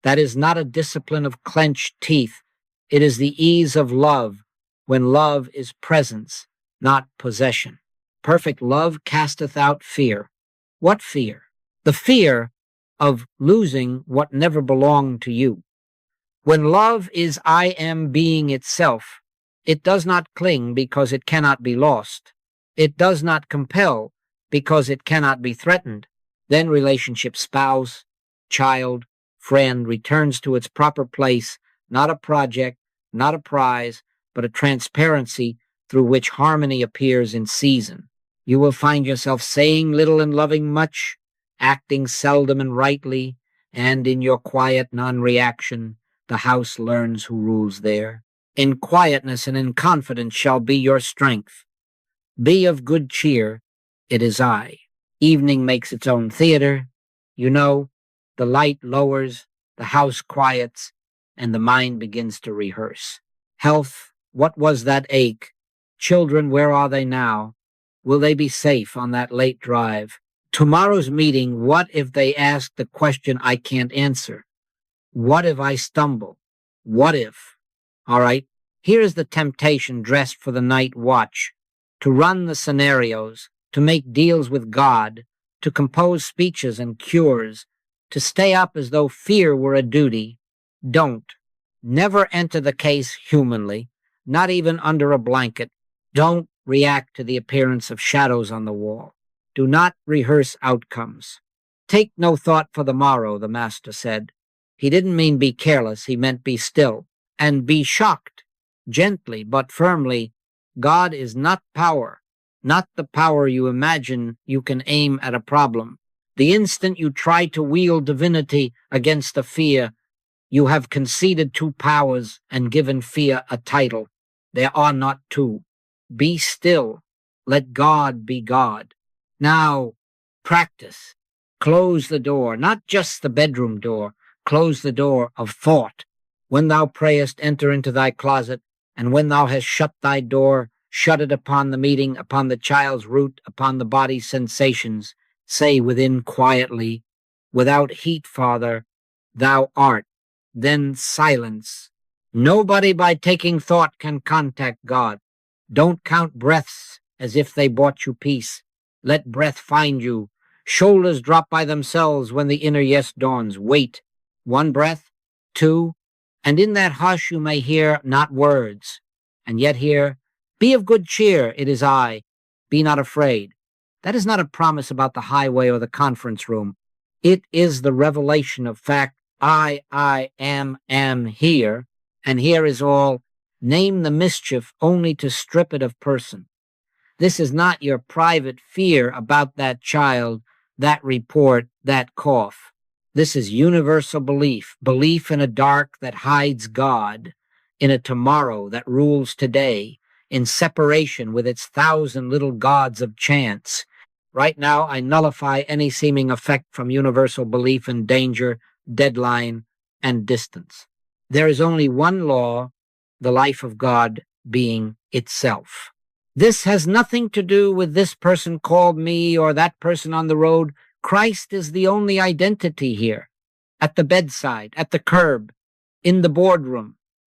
That is not a discipline of clenched teeth. It is the ease of love, when love is presence, not possession. Perfect love casteth out fear. What fear? The fear of losing what never belonged to you. When love is I am being itself, it does not cling because it cannot be lost. It does not compel because it cannot be threatened. Then relationship spouse, child, friend returns to its proper place, not a project, not a prize, but a transparency through which harmony appears in season. You will find yourself saying little and loving much, acting seldom and rightly, and in your quiet non-reaction, the house learns who rules there. In quietness and in confidence shall be your strength. Be of good cheer, it is I. Evening makes its own theater. You know, the light lowers, the house quiets, and the mind begins to rehearse. Health, what was that ache? Children, where are they now? Will they be safe on that late drive? Tomorrow's meeting, what if they ask the question I can't answer? What if I stumble? What if? All right, here is the temptation dressed for the night watch, to run the scenarios, to make deals with God, to compose speeches and cures, to stay up as though fear were a duty. Don't. Never enter the case humanly, not even under a blanket. Don't react to the appearance of shadows on the wall. Do not rehearse outcomes. Take no thought for the morrow, the master said. He didn't mean be careless, he meant be still, and be shocked, gently but firmly. God is not power, not the power you imagine you can aim at a problem. The instant you try to wield divinity against the fear, you have conceded two powers and given fear a title. There are not two. Be still. Let God be God. Now, practice. Close the door, not just the bedroom door. Close the door of thought. When thou prayest, enter into thy closet, and when thou hast shut thy door, shut it upon the meeting, upon the child's root, upon the body's sensations. Say within quietly, without heat, Father, thou art. Then silence. Nobody by taking thought can contact God. Don't count breaths as if they brought you peace. Let breath find you. Shoulders drop by themselves when the inner yes dawns. Wait. One breath, two, and in that hush you may hear not words, and yet hear, be of good cheer, it is I. Be not afraid. That is not a promise about the highway or the conference room. It is the revelation of fact. I am here, and here is all. Name the mischief only to strip it of person. This is not your private fear about that child, that report, that cough. This is universal belief, belief in a dark that hides God, in a tomorrow that rules today, in separation with its thousand little gods of chance. Right now, I nullify any seeming effect from universal belief in danger, deadline, and distance. There is only one law, the life of God being itself. This has nothing to do with this person called me or that person on the road. Christ is the only identity here, at the bedside, at the curb, in the boardroom,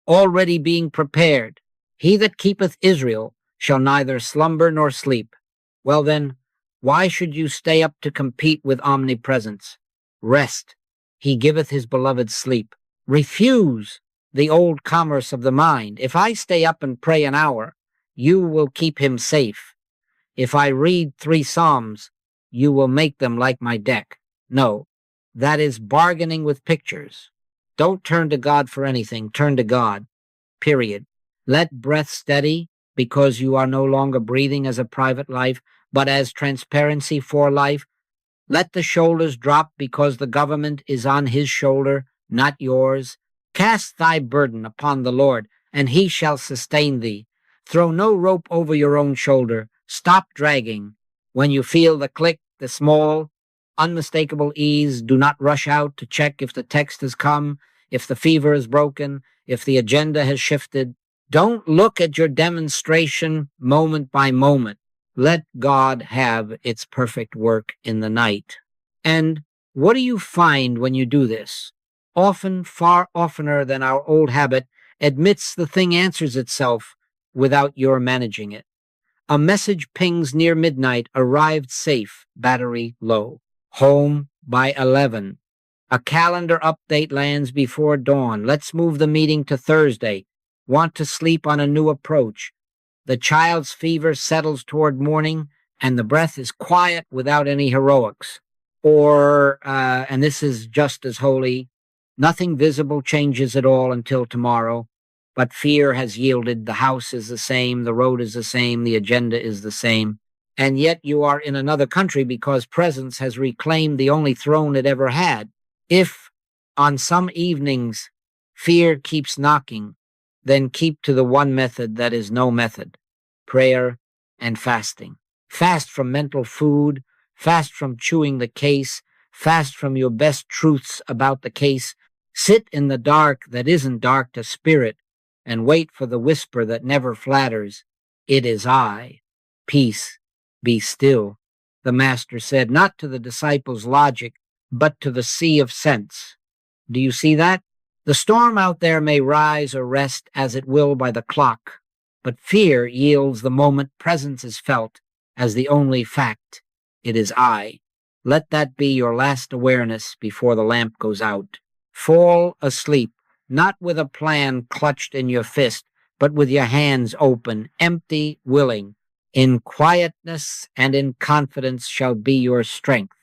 already being prepared. He that keepeth Israel shall neither slumber nor sleep. Well then, why should you stay up to compete with omnipresence? Rest. He giveth his beloved sleep. Refuse the old commerce of the mind. If I stay up and pray an hour, you will keep him safe. If I read 3 Psalms, you will make them like my deck. No, that is bargaining with pictures. Don't turn to God for anything. Turn to God. Period. Let breath steady, because you are no longer breathing as a private life, but as transparency for life. Let the shoulders drop, because the government is on his shoulder, not yours. Cast thy burden upon the Lord, and he shall sustain thee. Throw no rope over your own shoulder. Stop dragging. When you feel the click, the small, unmistakable ease, do not rush out to check if the text has come, if the fever is broken, if the agenda has shifted. Don't look at your demonstration moment by moment. Let God have its perfect work in the night. And what do you find when you do this? Often, far oftener than our old habit, admits the thing answers itself without your managing it. A message pings near midnight, arrived safe, battery low. Home by 11. A calendar update lands before dawn. Let's move the meeting to Thursday. Want to sleep on a new approach. The child's fever settles toward morning. and the breath is quiet without any heroics. Or, and this is just as holy, nothing visible changes at all until tomorrow, but fear has yielded. The house is the same, the road is the same, the agenda is the same. And yet you are in another country because presence has reclaimed the only throne it ever had. If on some evenings fear keeps knocking, then keep to the one method that is no method: prayer and fasting. Fast from mental food, fast from chewing the case, fast from your best truths about the case. Sit in the dark that isn't dark to spirit, and wait for the whisper that never flatters. It is I. Peace. Be still, the Master said, not to the disciples' logic, but to the sea of sense. Do you see that? The storm out there may rise or rest as it will by the clock, but fear yields the moment presence is felt as the only fact. It is I. Let that be your last awareness before the lamp goes out. Fall asleep, not with a plan clutched in your fist, but with your hands open, empty, willing. In quietness and in confidence shall be your strength.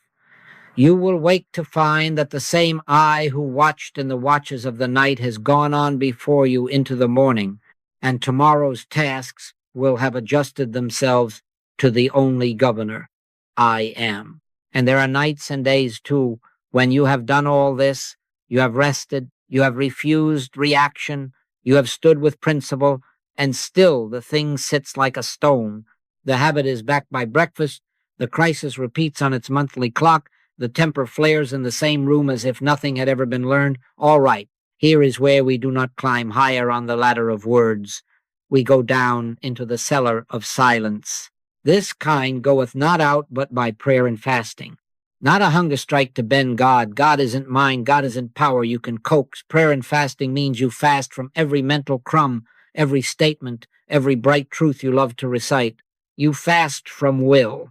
You will wake to find that the same I who watched in the watches of the night has gone on before you into the morning, and tomorrow's tasks will have adjusted themselves to the only governor, I am. And there are nights and days, too, when you have done all this, you have rested, you have refused reaction, you have stood with principle, and still the thing sits like a stone. The habit is back by breakfast, the crisis repeats on its monthly clock, the temper flares in the same room as if nothing had ever been learned. All right, here is where we do not climb higher on the ladder of words. We go down into the cellar of silence. This kind goeth not out but by prayer and fasting. Not a hunger strike to bend God. God isn't mine. God isn't power you can coax. Prayer and fasting means you fast from every mental crumb, every statement, every bright truth you love to recite. You fast from will.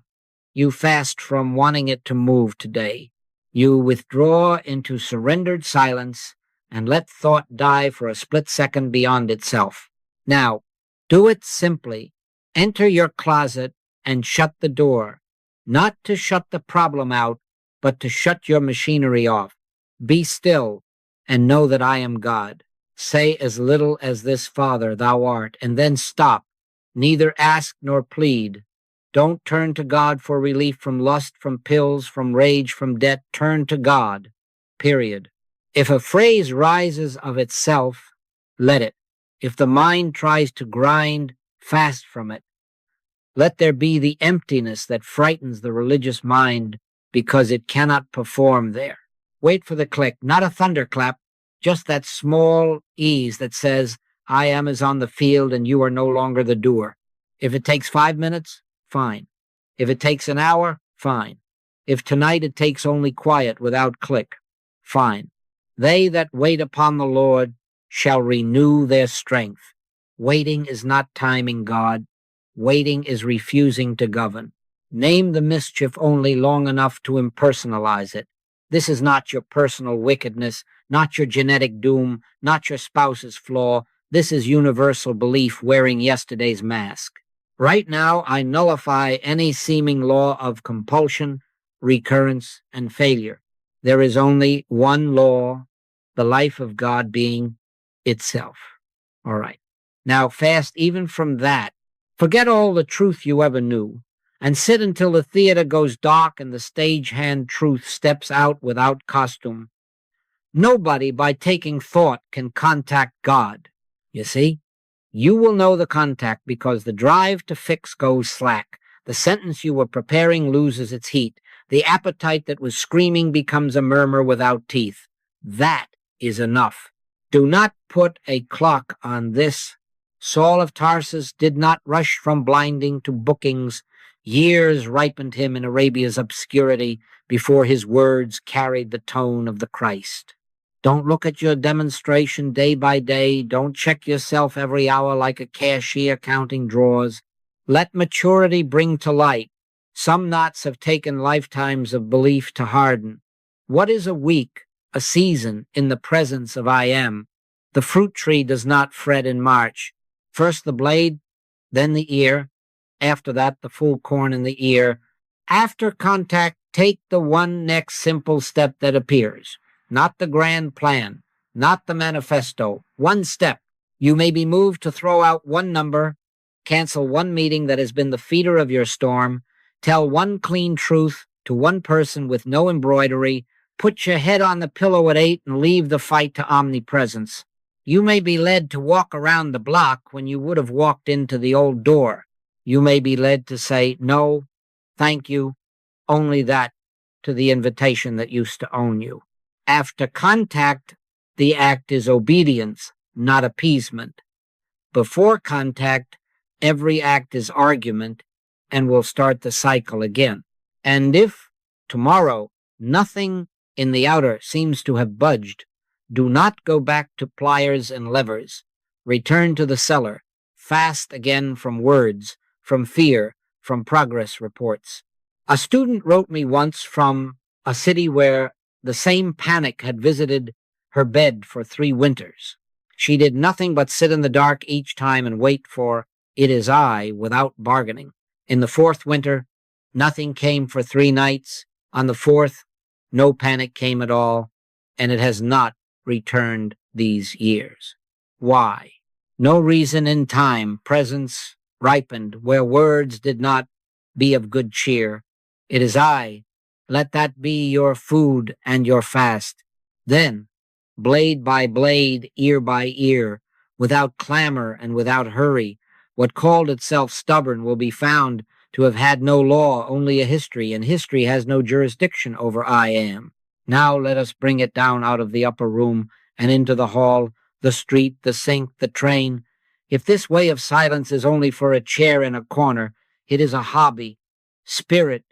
You fast from wanting it to move today. You withdraw into surrendered silence and let thought die for a split second beyond itself. Now, do it simply. Enter your closet and shut the door, not to shut the problem out, but to shut your machinery off. Be still and know that I am God. Say as little as this, Father, thou art, and then stop. Neither ask nor plead. Don't turn to God for relief from lust, from pills, from rage, from debt. Turn to God, period. If a phrase rises of itself, let it. If the mind tries to grind, fast from it. Let there be the emptiness that frightens the religious mind because it cannot perform there. Wait for the click, not a thunderclap, just that small ease that says, I am is on the field and you are no longer the doer. If it takes 5 minutes, fine. If it takes an hour, fine. If tonight it takes only quiet without click, fine. They that wait upon the Lord shall renew their strength. Waiting is not timing God. Waiting is refusing to govern. Name the mischief only long enough to impersonalize it. This is not your personal wickedness, not your genetic doom, not your spouse's flaw. This is universal belief wearing yesterday's mask. Right now, I nullify any seeming law of compulsion, recurrence, and failure. There is only one law, the life of God being itself. All right. Now fast even from that. Forget all the truth you ever knew, and sit until the theater goes dark and the stagehand truth steps out without costume. Nobody, by taking thought, can contact God. You see? You will know the contact because the drive to fix goes slack. The sentence you were preparing loses its heat. The appetite that was screaming becomes a murmur without teeth. That is enough. Do not put a clock on this. Saul of Tarsus did not rush from blinding to bookings. Years ripened him in Arabia's obscurity before his words carried the tone of the Christ. Don't look at your demonstration day by day. Don't check yourself every hour like a cashier counting drawers. Let maturity bring to light. Some knots have taken lifetimes of belief to harden. What is a week, a season in the presence of I am? The fruit tree does not fret in March. First the blade, then the ear, After that, the full corn in the ear. After contact, take the one next simple step that appears. Not the grand plan, not the manifesto. One step. You may be moved to throw out one number, cancel one meeting that has been the feeder of your storm, tell one clean truth to one person with no embroidery, put your head on the pillow at 8 and leave the fight to omnipresence. You may be led to walk around the block when you would have walked into the old door. You may be led to say, no, thank you, only that, to the invitation that used to own you. After contact, the act is obedience, not appeasement. Before contact, every act is argument and will start the cycle again. And if tomorrow nothing in the outer seems to have budged, do not go back to pliers and levers. Return to the cellar, fast again from words, from fear, from progress reports. A student wrote me once from a city where the same panic had visited her bed for 3 winters. She did nothing but sit in the dark each time and wait for "it is I" without bargaining. In the 4th winter, nothing came for 3 nights. On the 4th, no panic came at all, and it has not returned these years. Why? No reason in time, presence ripened, where words did not be of good cheer. It is I. Let that be your food and your fast. Then, blade by blade, ear by ear, without clamor and without hurry, what called itself stubborn will be found to have had no law, only a history, and history has no jurisdiction over I am. Now let us bring it down out of the upper room and into the hall, the street, the sink, the train. If this way of silence is only for a chair in a corner, it is a hobby. Spirit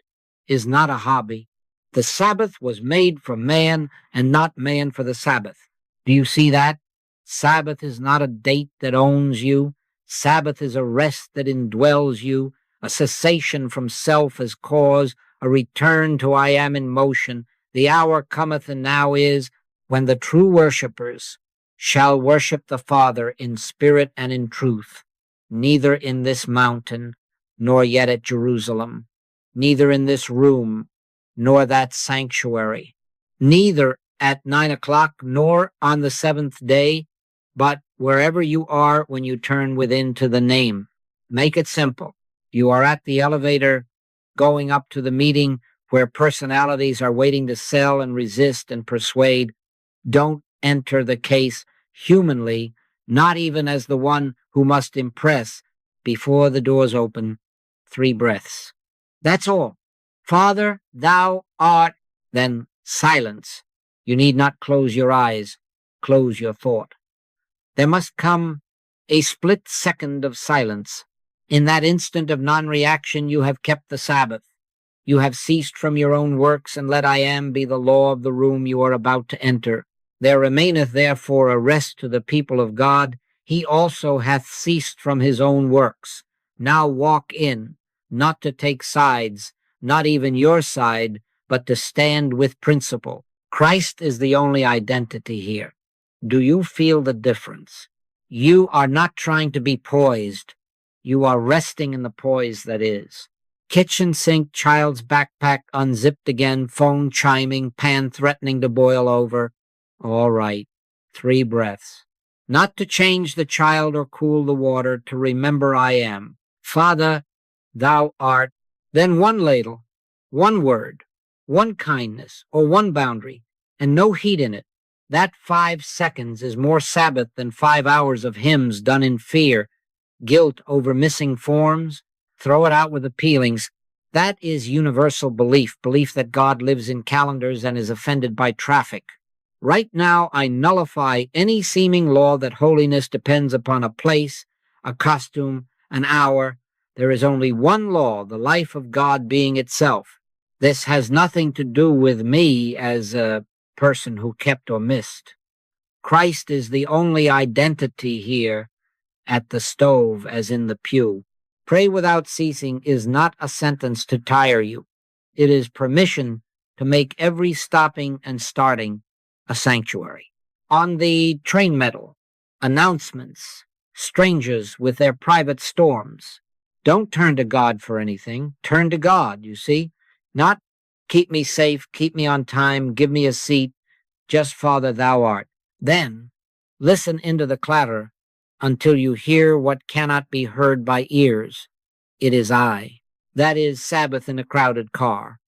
is not a hobby. The Sabbath was made for man and not man for the Sabbath. Do you see that? Sabbath is not a date that owns you. Sabbath is a rest that indwells you, a cessation from self as cause, a return to I am in motion. The hour cometh and now is, when the true worshippers shall worship the Father in spirit and in truth, neither in this mountain, nor yet at Jerusalem, neither in this room, nor that sanctuary, neither at 9 o'clock, nor on the 7th day, but wherever you are when you turn within to the name. Make it simple. You are at the elevator, going up to the meeting where personalities are waiting to sell and resist and persuade. Don't enter the case humanly, not even as the one who must impress. Before the doors open, 3 breaths. That's all. Father, thou art, then silence. You need not close your eyes. Close your thought. There must come a split second of silence. In that instant of non-reaction, you have kept the Sabbath. You have ceased from your own works, and let I am be the law of the room you are about to enter. There remaineth therefore a rest to the people of God. He also hath ceased from his own works. Now walk in, not to take sides, not even your side, but to stand with principle. Christ is the only identity here. Do you feel the difference? You are not trying to be poised. You are resting in the poise that is. Kitchen sink, child's backpack unzipped again, phone chiming, pan threatening to boil over. All right, 3 breaths. Not to change the child or cool the water, to remember I am. Father, thou art. Then 1 ladle, 1 word, 1 kindness, or 1 boundary, and no heat in it. That 5 seconds is more Sabbath than 5 hours of hymns done in fear, guilt over missing forms. Throw it out with the peelings. That is universal belief that God lives in calendars and is offended by traffic. Right now, I nullify any seeming law that holiness depends upon a place, a costume, an hour. There is only one law, the life of God being itself. This has nothing to do with me as a person who kept or missed. Christ is the only identity here, at the stove as in the pew. Pray without ceasing is not a sentence to tire you. It is permission to make every stopping and starting a sanctuary. On the train metal, announcements, strangers with their private storms. Don't turn to God for anything. Turn to God, you see? Not keep me safe, keep me on time, give me a seat, just Father, thou art. Then listen into the clatter until you hear what cannot be heard by ears. It is I. That is Sabbath in a crowded car.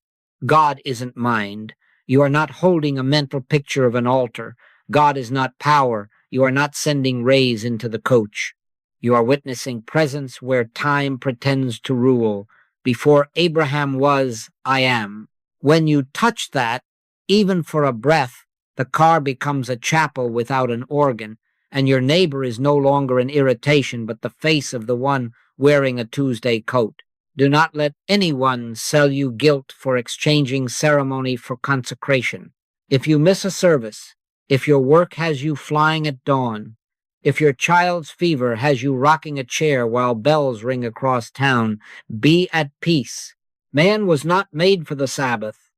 God isn't mind. You are not holding a mental picture of an altar. God is not power. You are not sending rays into the coach. You are witnessing presence where time pretends to rule. Before Abraham was, I am. When you touch that, even for a breath, the car becomes a chapel without an organ, and your neighbor is no longer an irritation but the face of the one wearing a Tuesday coat. Do not let anyone sell you guilt for exchanging ceremony for consecration. If you miss a service, if your work has you flying at dawn, if your child's fever has you rocking a chair while bells ring across town, be at peace. Man was not made for the Sabbath.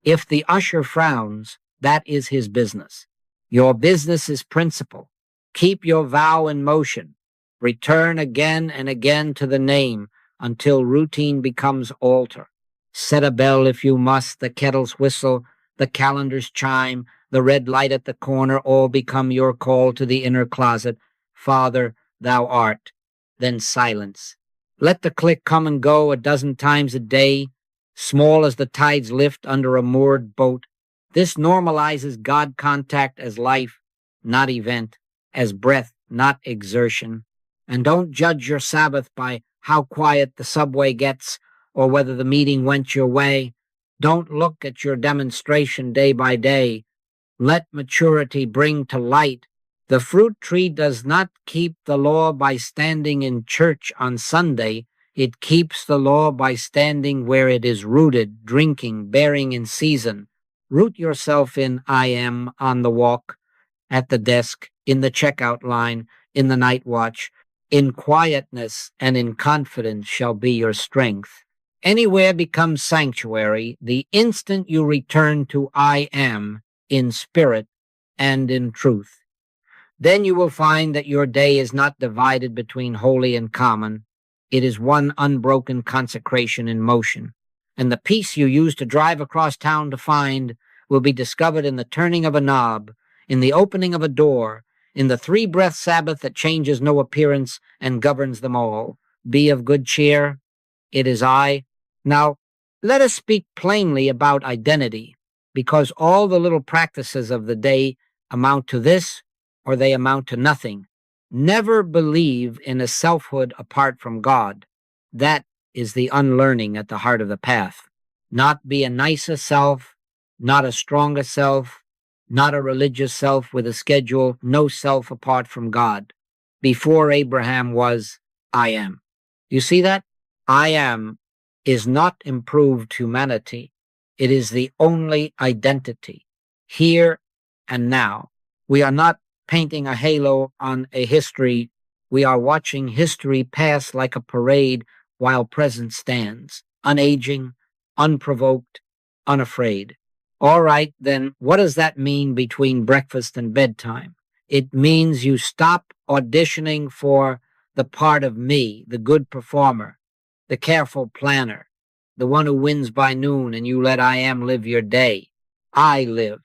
If the usher frowns, that is his business. Your business is principle. Keep your vow in motion. Return again and again to the name until routine becomes altar. Set a bell if you must, the kettle's whistle, the calendar's chime, the red light at the corner all become your call to the inner closet. Father, thou art. Then silence. Let the click come and go a dozen times a day, small as the tides lift under a moored boat. This normalizes God contact as life, not event, as breath, not exertion. And don't judge your Sabbath by how quiet the subway gets or whether the meeting went your way. Don't look at your demonstration day by day. Let maturity bring to light. The fruit tree does not keep the law by standing in church on Sunday. It keeps the law by standing where it is rooted, drinking, bearing in season. Root yourself in I am on the walk, at the desk, in the checkout line, in the night watch. In quietness and in confidence shall be your strength. Anywhere becomes sanctuary the instant you return to I am in spirit and in truth. Then you will find that your day is not divided between holy and common. It is one unbroken consecration in motion. And the peace you use to drive across town to find will be discovered in the turning of a knob, in the opening of a door, in the three-breath Sabbath that changes no appearance and governs them all. Be of good cheer. It is I. Now, let us speak plainly about identity, because all the little practices of the day amount to this, or they amount to nothing. Never believe in a selfhood apart from God. That is the unlearning at the heart of the path. Not be a nicer self, not a stronger self, not a religious self with a schedule, no self apart from God. Before Abraham was, I am. You see that? I am is not improved humanity. It is the only identity, here and now. We are not painting a halo on a history. We are watching history pass like a parade while present stands, unaging, unprovoked, unafraid. All right, then, what does that mean between breakfast and bedtime? It means you stop auditioning for the part of me, the good performer, the careful planner, the one who wins by noon, and you let I am live your day. I live,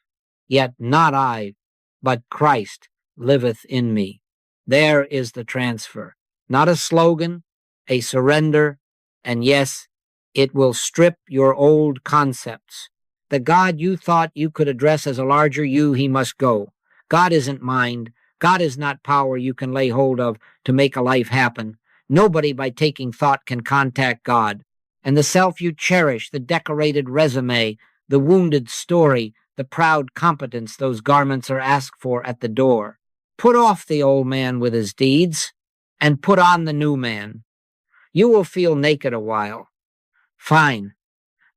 yet not I, but Christ liveth in me. There is the transfer. Not a slogan, a surrender, and yes, it will strip your old concepts. The God you thought you could address as a larger you, he must go. God isn't mind. God is not power you can lay hold of to make a life happen. Nobody by taking thought can contact God. And the self you cherish, the decorated resume, the wounded story, the proud competence those garments are asked for at the door. Put off the old man with his deeds and put on the new man. You will feel naked a while. Fine.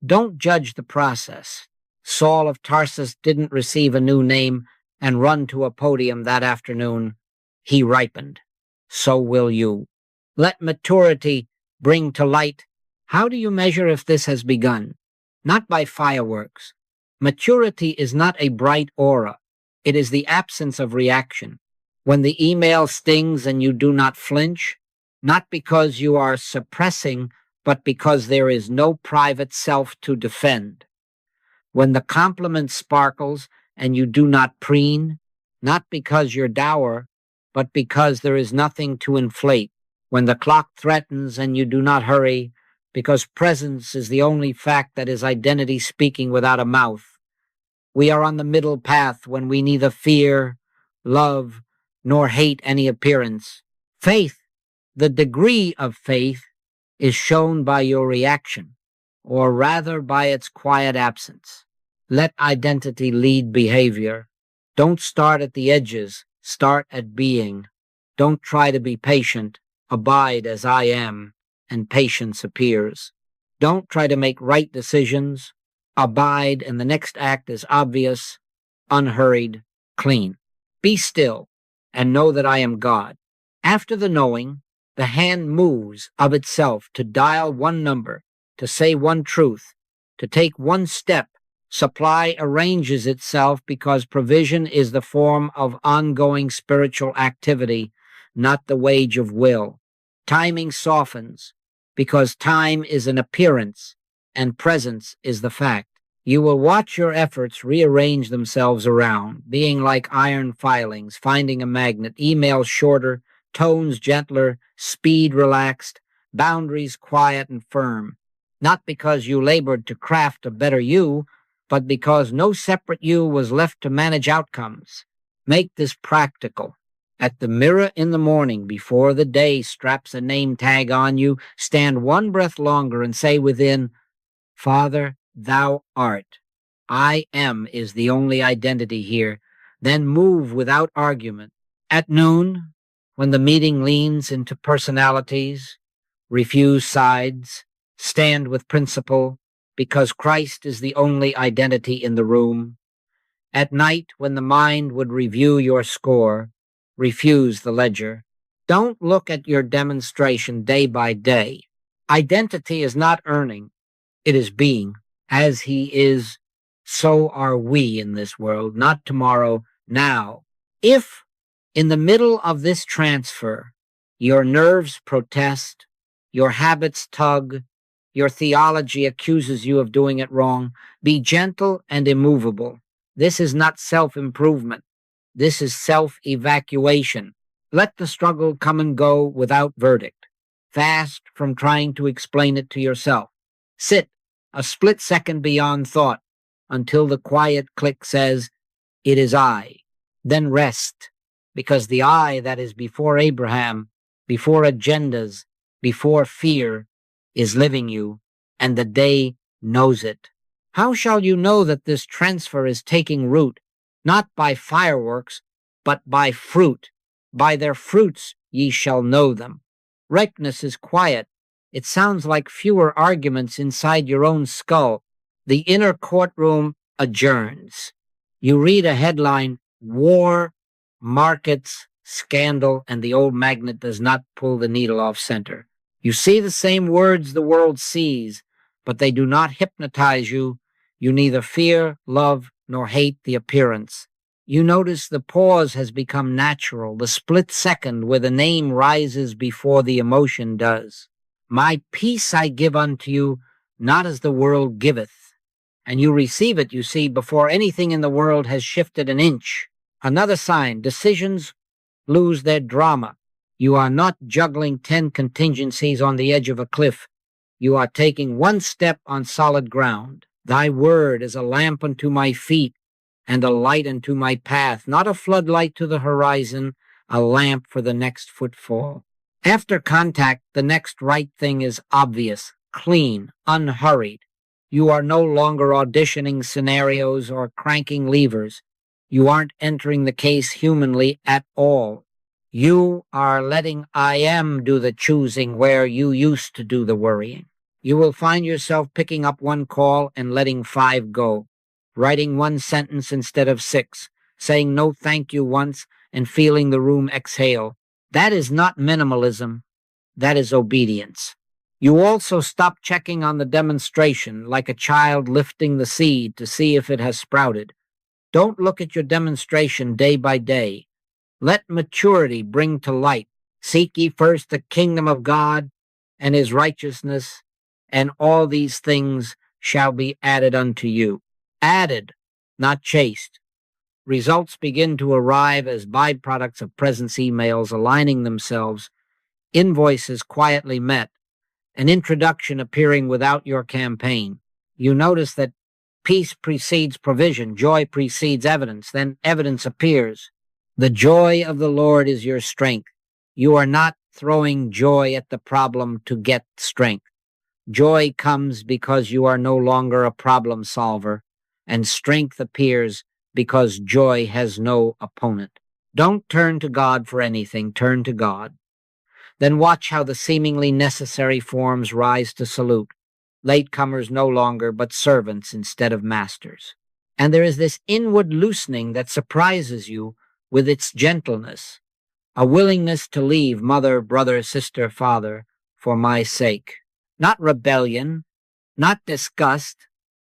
Don't judge the process. Saul of Tarsus didn't receive a new name and run to a podium that afternoon. He ripened. So will you. Let maturity bring to light. How do you measure if this has begun? Not by fireworks. Maturity is not a bright aura. It is the absence of reaction. When the email stings and you do not flinch, not because you are suppressing, but because there is no private self to defend. When the compliment sparkles and you do not preen, not because you're dour, but because there is nothing to inflate. When the clock threatens and you do not hurry, because presence is the only fact that is identity speaking without a mouth. We are on the middle path when we neither fear, love, nor hate any appearance. Faith, the degree of faith, is shown by your reaction, or rather by its quiet absence. Let identity lead behavior. Don't start at the edges, start at being. Don't try to be patient, abide as I am, and patience appears. Don't try to make right decisions, abide, and the next act is obvious, unhurried, clean. Be still, and know that I am God. After the knowing, the hand moves of itself to dial one number, to say one truth, to take one step. Supply arranges itself because provision is the form of ongoing spiritual activity, not the wage of will. Timing softens because time is an appearance and presence is the fact. You will watch your efforts rearrange themselves around, being like iron filings, finding a magnet, emails shorter, tones gentler, speed relaxed, boundaries quiet and firm. Not because you labored to craft a better you, but because no separate you was left to manage outcomes. Make this practical. At the mirror in the morning, before the day straps a name tag on you, stand one breath longer and say within, Father, thou art. I am is the only identity here. Then move without argument. At noon, when the meeting leans into personalities, refuse sides, stand with principle, because Christ is the only identity in the room. At night, when the mind would review your score, refuse the ledger. Don't look at your demonstration day by day. Identity is not earning, it is being. As he is, so are we in this world, not tomorrow, now. If, in the middle of this transfer, your nerves protest, your habits tug, your theology accuses you of doing it wrong, be gentle and immovable. This is not self-improvement. This is self-evacuation. Let the struggle come and go without verdict. Fast from trying to explain it to yourself. Sit a split second beyond thought until the quiet click says, it is I. Then rest, because the I that is before Abraham, before agendas, before fear, is living you, and the day knows it. How shall you know that this transfer is taking root? Not by fireworks, but by fruit. By their fruits ye shall know them. Ripeness is quiet. It sounds like fewer arguments inside your own skull. The inner courtroom adjourns. You read a headline, War, Markets, Scandal, and the old magnet does not pull the needle off center. You see the same words the world sees, but they do not hypnotize you. You neither fear, love, nor hate the appearance. You notice the pause has become natural, the split second where the name rises before the emotion does. My peace I give unto you, not as the world giveth. And you receive it, you see, before anything in the world has shifted an inch. Another sign, decisions lose their drama. You are not juggling 10 contingencies on the edge of a cliff. You are taking one step on solid ground. Thy word is a lamp unto my feet and a light unto my path, not a floodlight to the horizon, a lamp for the next footfall. After contact, the next right thing is obvious, clean, unhurried. You are no longer auditioning scenarios or cranking levers. You aren't entering the case humanly at all. You are letting I am do the choosing where you used to do the worrying. You will find yourself picking up one call and letting 5 go, writing one sentence instead of 6, saying no thank you once and feeling the room exhale. That is not minimalism. That is obedience. You also stop checking on the demonstration like a child lifting the seed to see if it has sprouted. Don't look at your demonstration day by day. Let maturity bring to light Seek ye first the kingdom of God and his righteousness, and all these things shall be added unto you. Added, not chased. Results begin to arrive as byproducts of presence emails aligning themselves, invoices quietly met, an introduction appearing without your campaign. You notice that peace precedes provision, joy precedes evidence, then evidence appears. The joy of the Lord is your strength. You are not throwing joy at the problem to get strength. Joy comes because you are no longer a problem solver, and strength appears because joy has no opponent. Don't turn to God for anything, turn to God. Then watch how the seemingly necessary forms rise to salute. Latecomers no longer, but servants instead of masters. And there is this inward loosening that surprises you with its gentleness, a willingness to leave mother, brother, sister, father for my sake. Not rebellion, not disgust,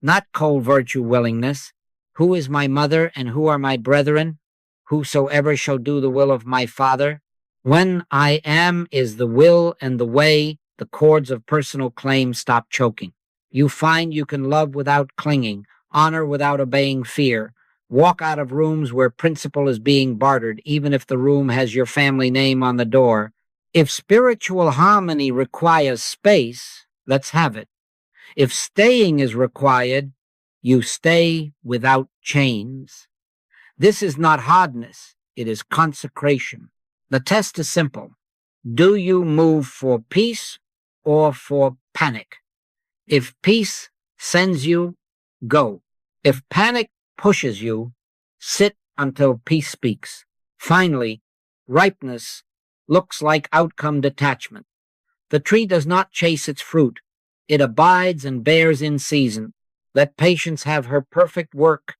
not cold virtue willingness. Who is my mother and who are my brethren? Whosoever shall do the will of my Father. When I am is the will and the way, the cords of personal claim stop choking. You find you can love without clinging, honor without obeying fear, walk out of rooms where principle is being bartered, even if the room has your family name on the door. If spiritual harmony requires space, let's have it. If staying is required, you stay without chains. This is not hardness, it is consecration. The test is simple. Do you move for peace or for panic? If peace sends you, go. If panic pushes you, sit until peace speaks. Finally, ripeness looks like outcome detachment. The tree does not chase its fruit. It abides and bears in season. Let patience have her perfect work,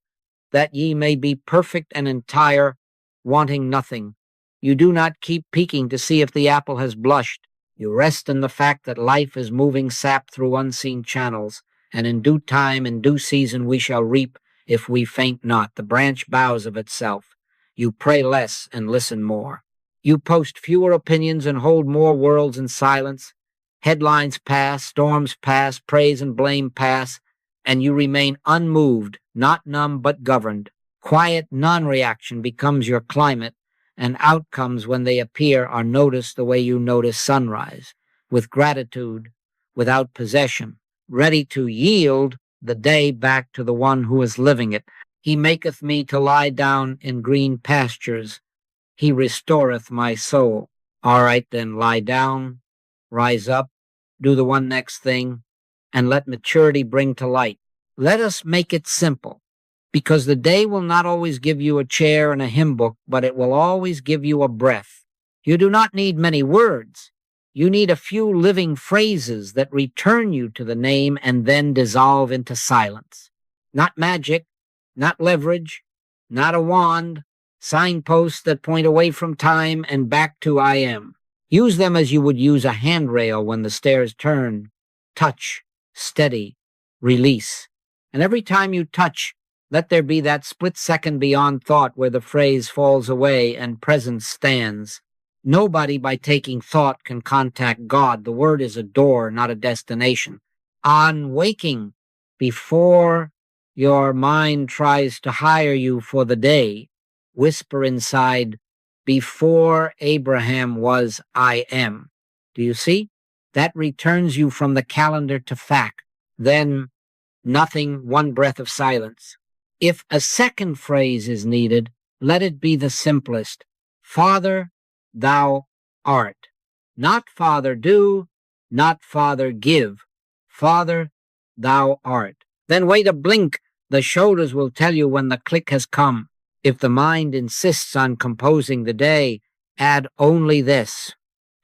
that ye may be perfect and entire, wanting nothing. You do not keep peeking to see if the apple has blushed. You rest in the fact that life is moving sap through unseen channels, and in due time, in due season, we shall reap if we faint not. The branch bows of itself. You pray less and listen more. You post fewer opinions and hold more worlds in silence. Headlines pass, storms pass, praise and blame pass, and you remain unmoved, not numb but governed. Quiet non-reaction becomes your climate, and outcomes when they appear are noticed the way you notice sunrise, with gratitude, without possession, ready to yield the day back to the one who is living it. He maketh me to lie down in green pastures. He restoreth my soul. All right, then, lie down, rise up, do the one next thing, and let maturity bring to light. Let us make it simple, because the day will not always give you a chair and a hymn book, but it will always give you a breath. You do not need many words. You need a few living phrases that return you to the name and then dissolve into silence. Not magic, not leverage, not a wand, signposts that point away from time and back to I am. Use them as you would use a handrail when the stairs turn. Touch, steady, release. And every time you touch, let there be that split second beyond thought where the phrase falls away and presence stands. Nobody by taking thought can contact God. The word is a door, not a destination. On waking, before your mind tries to hire you for the day, whisper inside, before Abraham was, I am. Do you see? That returns you from the calendar to fact. Then nothing, one breath of silence. If a second phrase is needed, let it be the simplest. Father, thou art. Not Father do, not Father give. Father, thou art. Then wait a blink. The shoulders will tell you when the click has come. If the mind insists on composing the day, add only this.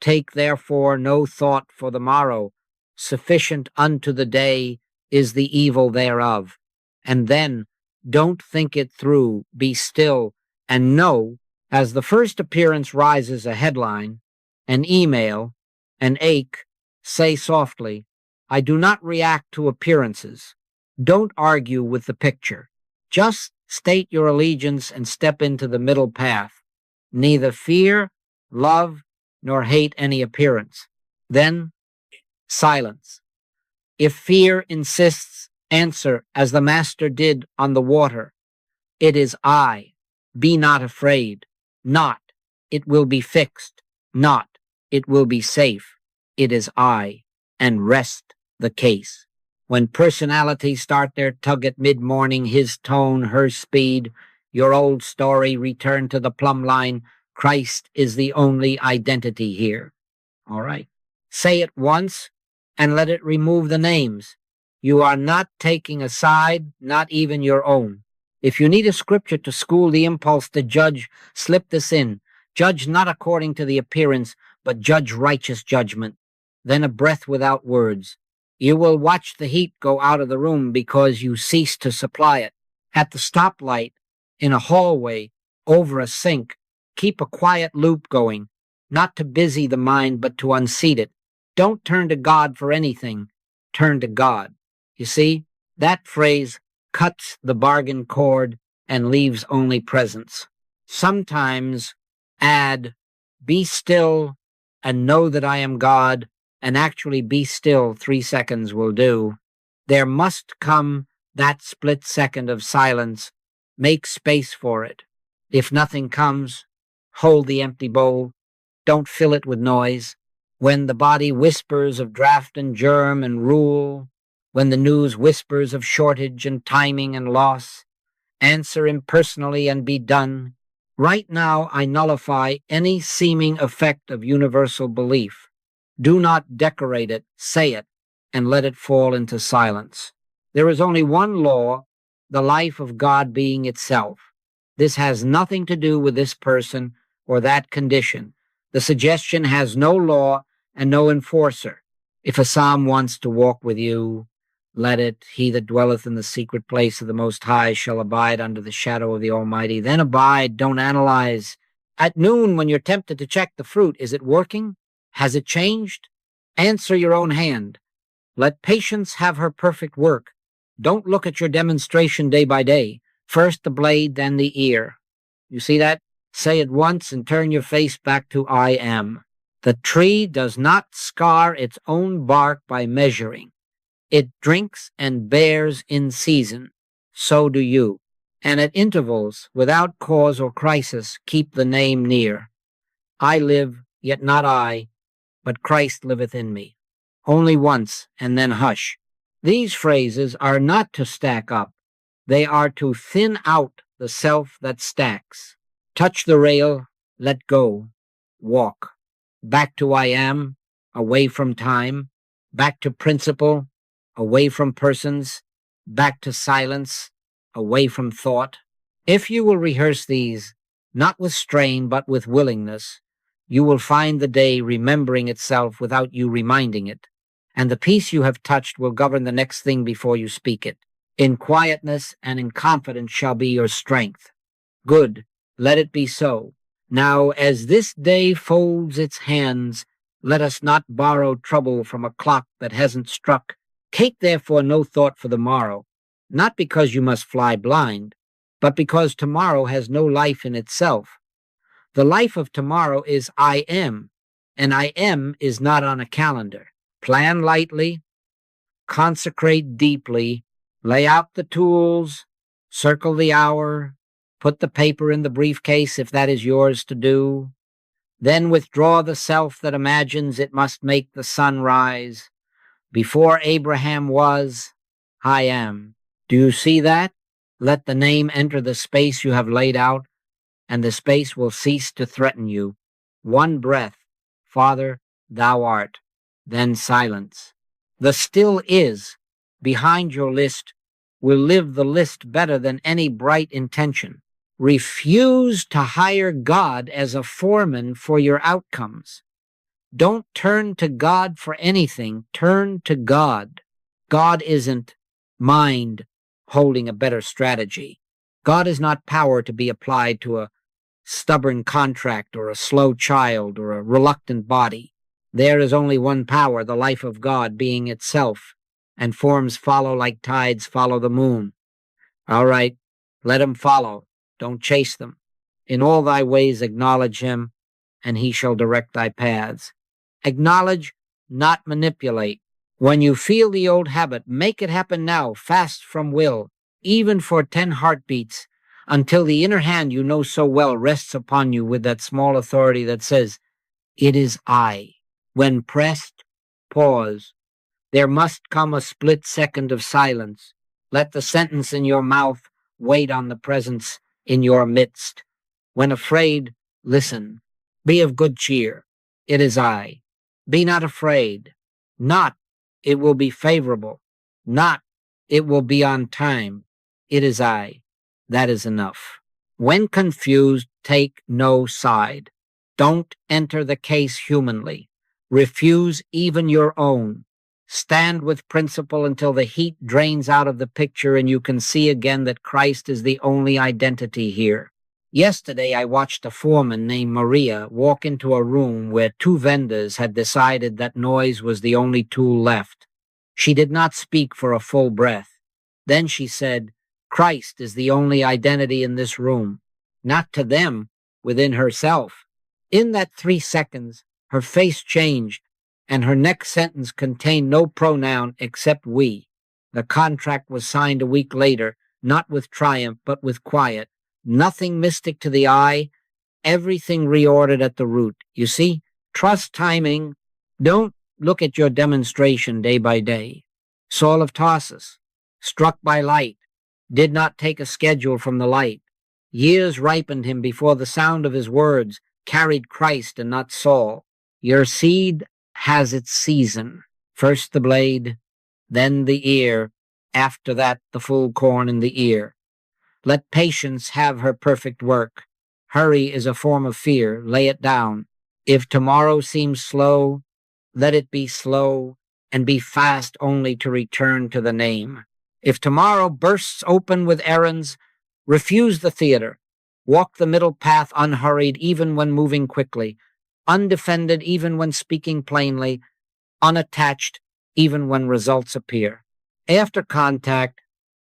Take therefore no thought for the morrow. Sufficient unto the day is the evil thereof. And then don't think it through. Be still and know, as the first appearance rises a headline, an email, an ache, say softly, I do not react to appearances. Don't argue with the picture. Just state your allegiance and step into the middle path. Neither fear, love, nor hate any appearance. Then silence. If fear insists, answer as the Master did on the water. It is I. Be not afraid. Not. It will be fixed. Not. It will be safe. It is I. And rest the case. When personalities start their tug at mid-morning, his tone, her speed, your old story, return to the plumb line. Christ is the only identity here. All right. Say it once and let it remove the names. You are not taking a side, not even your own. If you need a scripture to school the impulse to judge, slip this in. Judge not according to the appearance, but judge righteous judgment. Then a breath without words. You will watch the heat go out of the room because you cease to supply it. At the stoplight, in a hallway, over a sink, keep a quiet loop going, not to busy the mind, but to unseat it. Don't turn to God for anything. Turn to God. You see, that phrase cuts the bargain cord and leaves only presence. Sometimes add, be still and know that I am God, and actually be still 3 seconds will do. There must come that split second of silence. Make space for it. If nothing comes, hold the empty bowl. Don't fill it with noise. When the body whispers of draft and germ and rule, when the news whispers of shortage and timing and loss, answer impersonally and be done. Right now I nullify any seeming effect of universal belief. Do not decorate it, say it, and let it fall into silence. There is only one law, the life of God being itself. This has nothing to do with this person or that condition. The suggestion has no law and no enforcer. If a psalm wants to walk with you, let it. He that dwelleth in the secret place of the Most High shall abide under the shadow of the Almighty. Then abide, don't analyze. At noon, when you're tempted to check the fruit, is it working? Has it changed? Answer your own hand. Let patience have her perfect work. Don't look at your demonstration day by day. First the blade, then the ear. You see that? Say it once and turn your face back to I am. The tree does not scar its own bark by measuring. It drinks and bears in season. So do you. And at intervals, without cause or crisis, keep the name near. I live, yet not I, but Christ liveth in me. Only once, and then hush. These phrases are not to stack up. They are to thin out the self that stacks. Touch the rail, let go, walk. Back to I am, away from time. Back to principle, away from persons. Back to silence, away from thought. If you will rehearse these, not with strain but with willingness, you will find the day remembering itself without you reminding it, and the peace you have touched will govern the next thing before you speak it. In quietness and in confidence shall be your strength. Good, let it be so. Now, as this day folds its hands, let us not borrow trouble from a clock that hasn't struck. Take therefore no thought for the morrow, not because you must fly blind, but because tomorrow has no life in itself. The life of tomorrow is I am, and I am is not on a calendar. Plan lightly, consecrate deeply, lay out the tools, circle the hour, put the paper in the briefcase if that is yours to do. Then withdraw the self that imagines it must make the sun rise. Before Abraham was, I am. Do you see that? Let the name enter the space you have laid out, and the space will cease to threaten you. One breath, Father, thou art. Then silence. The still is, behind your list, will live the list better than any bright intention. Refuse to hire God as a foreman for your outcomes. Don't turn to God for anything. Turn to God. God isn't mind holding a better strategy. God is not power to be applied to a stubborn contract or a slow child or a reluctant body. There is only one power, the life of God being itself, and forms follow like tides follow the moon. All right, let him follow. Don't chase them. In all thy ways acknowledge him, and he shall direct thy paths. Acknowledge, not manipulate. When you feel the old habit, make it happen now, fast from will, even for 10 heartbeats, until the inner hand you know so well rests upon you with that small authority that says, "It is I." When pressed, pause. There must come a split second of silence. Let the sentence in your mouth wait on the presence in your midst. When afraid, listen. Be of good cheer. It is I. Be not afraid. Not, it will be favorable. Not, it will be on time. It is I. That is enough. When confused, take no side. Don't enter the case humanly. Refuse even your own. Stand with principle until the heat drains out of the picture and you can see again that Christ is the only identity here. Yesterday, I watched a foreman named Maria walk into a room where 2 vendors had decided that noise was the only tool left. She did not speak for a full breath. Then she said, "Christ is the only identity in this room." Not to them, within herself. In that 3 seconds, her face changed, and her next sentence contained no pronoun except we. The contract was signed a week later, not with triumph, but with quiet. Nothing mystic to the eye, everything reordered at the root. You see, trust timing. Don't look at your demonstration day by day. Saul of Tarsus, struck by light, did not take a schedule from the light. Years ripened him before the sound of his words carried Christ and not Saul. Your seed has its season. First the blade, then the ear, after that the full corn in the ear. Let patience have her perfect work. Hurry is a form of fear. Lay it down. If tomorrow seems slow, let it be slow and be fast only to return to the name. If tomorrow bursts open with errands, refuse the theater. Walk the middle path unhurried even when moving quickly, undefended even when speaking plainly, unattached even when results appear. After contact,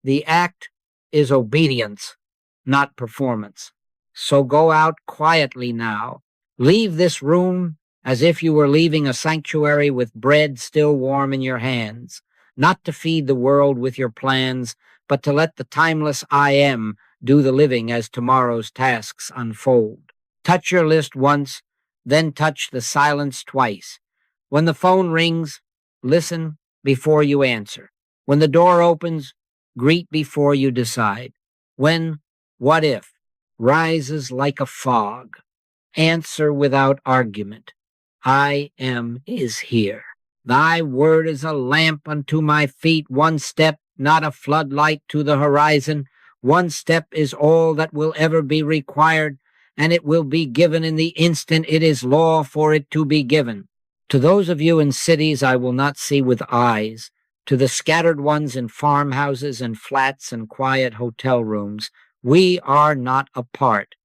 the act is obedience, not performance. So go out quietly now. Leave this room as if you were leaving a sanctuary with bread still warm in your hands, not to feed the world with your plans, but to let the timeless I am do the living as tomorrow's tasks unfold. Touch your list once, then touch the silence twice. When the phone rings, listen before you answer. When the door opens, greet before you decide. When what if rises like a fog, answer without argument. I am is here. Thy word is a lamp unto my feet. One step, not a floodlight to the horizon. One step is all that will ever be required, and it will be given in the instant it is law for it to be given. To those of you in cities I will not see with eyes. To the scattered ones in farmhouses and flats and quiet hotel rooms, we are not apart,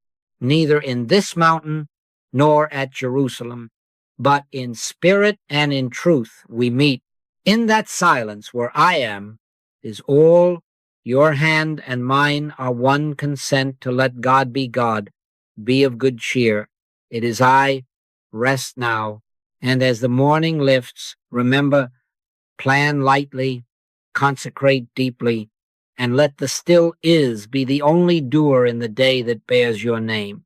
neither in this mountain nor at Jerusalem, but in spirit and in truth we meet. In that silence where I am is all, your hand and mine are one consent to let God be God. Be of good cheer. It is I. Rest now. And as the morning lifts, remember, plan lightly, consecrate deeply, and let the still is be the only doer in the day that bears your name.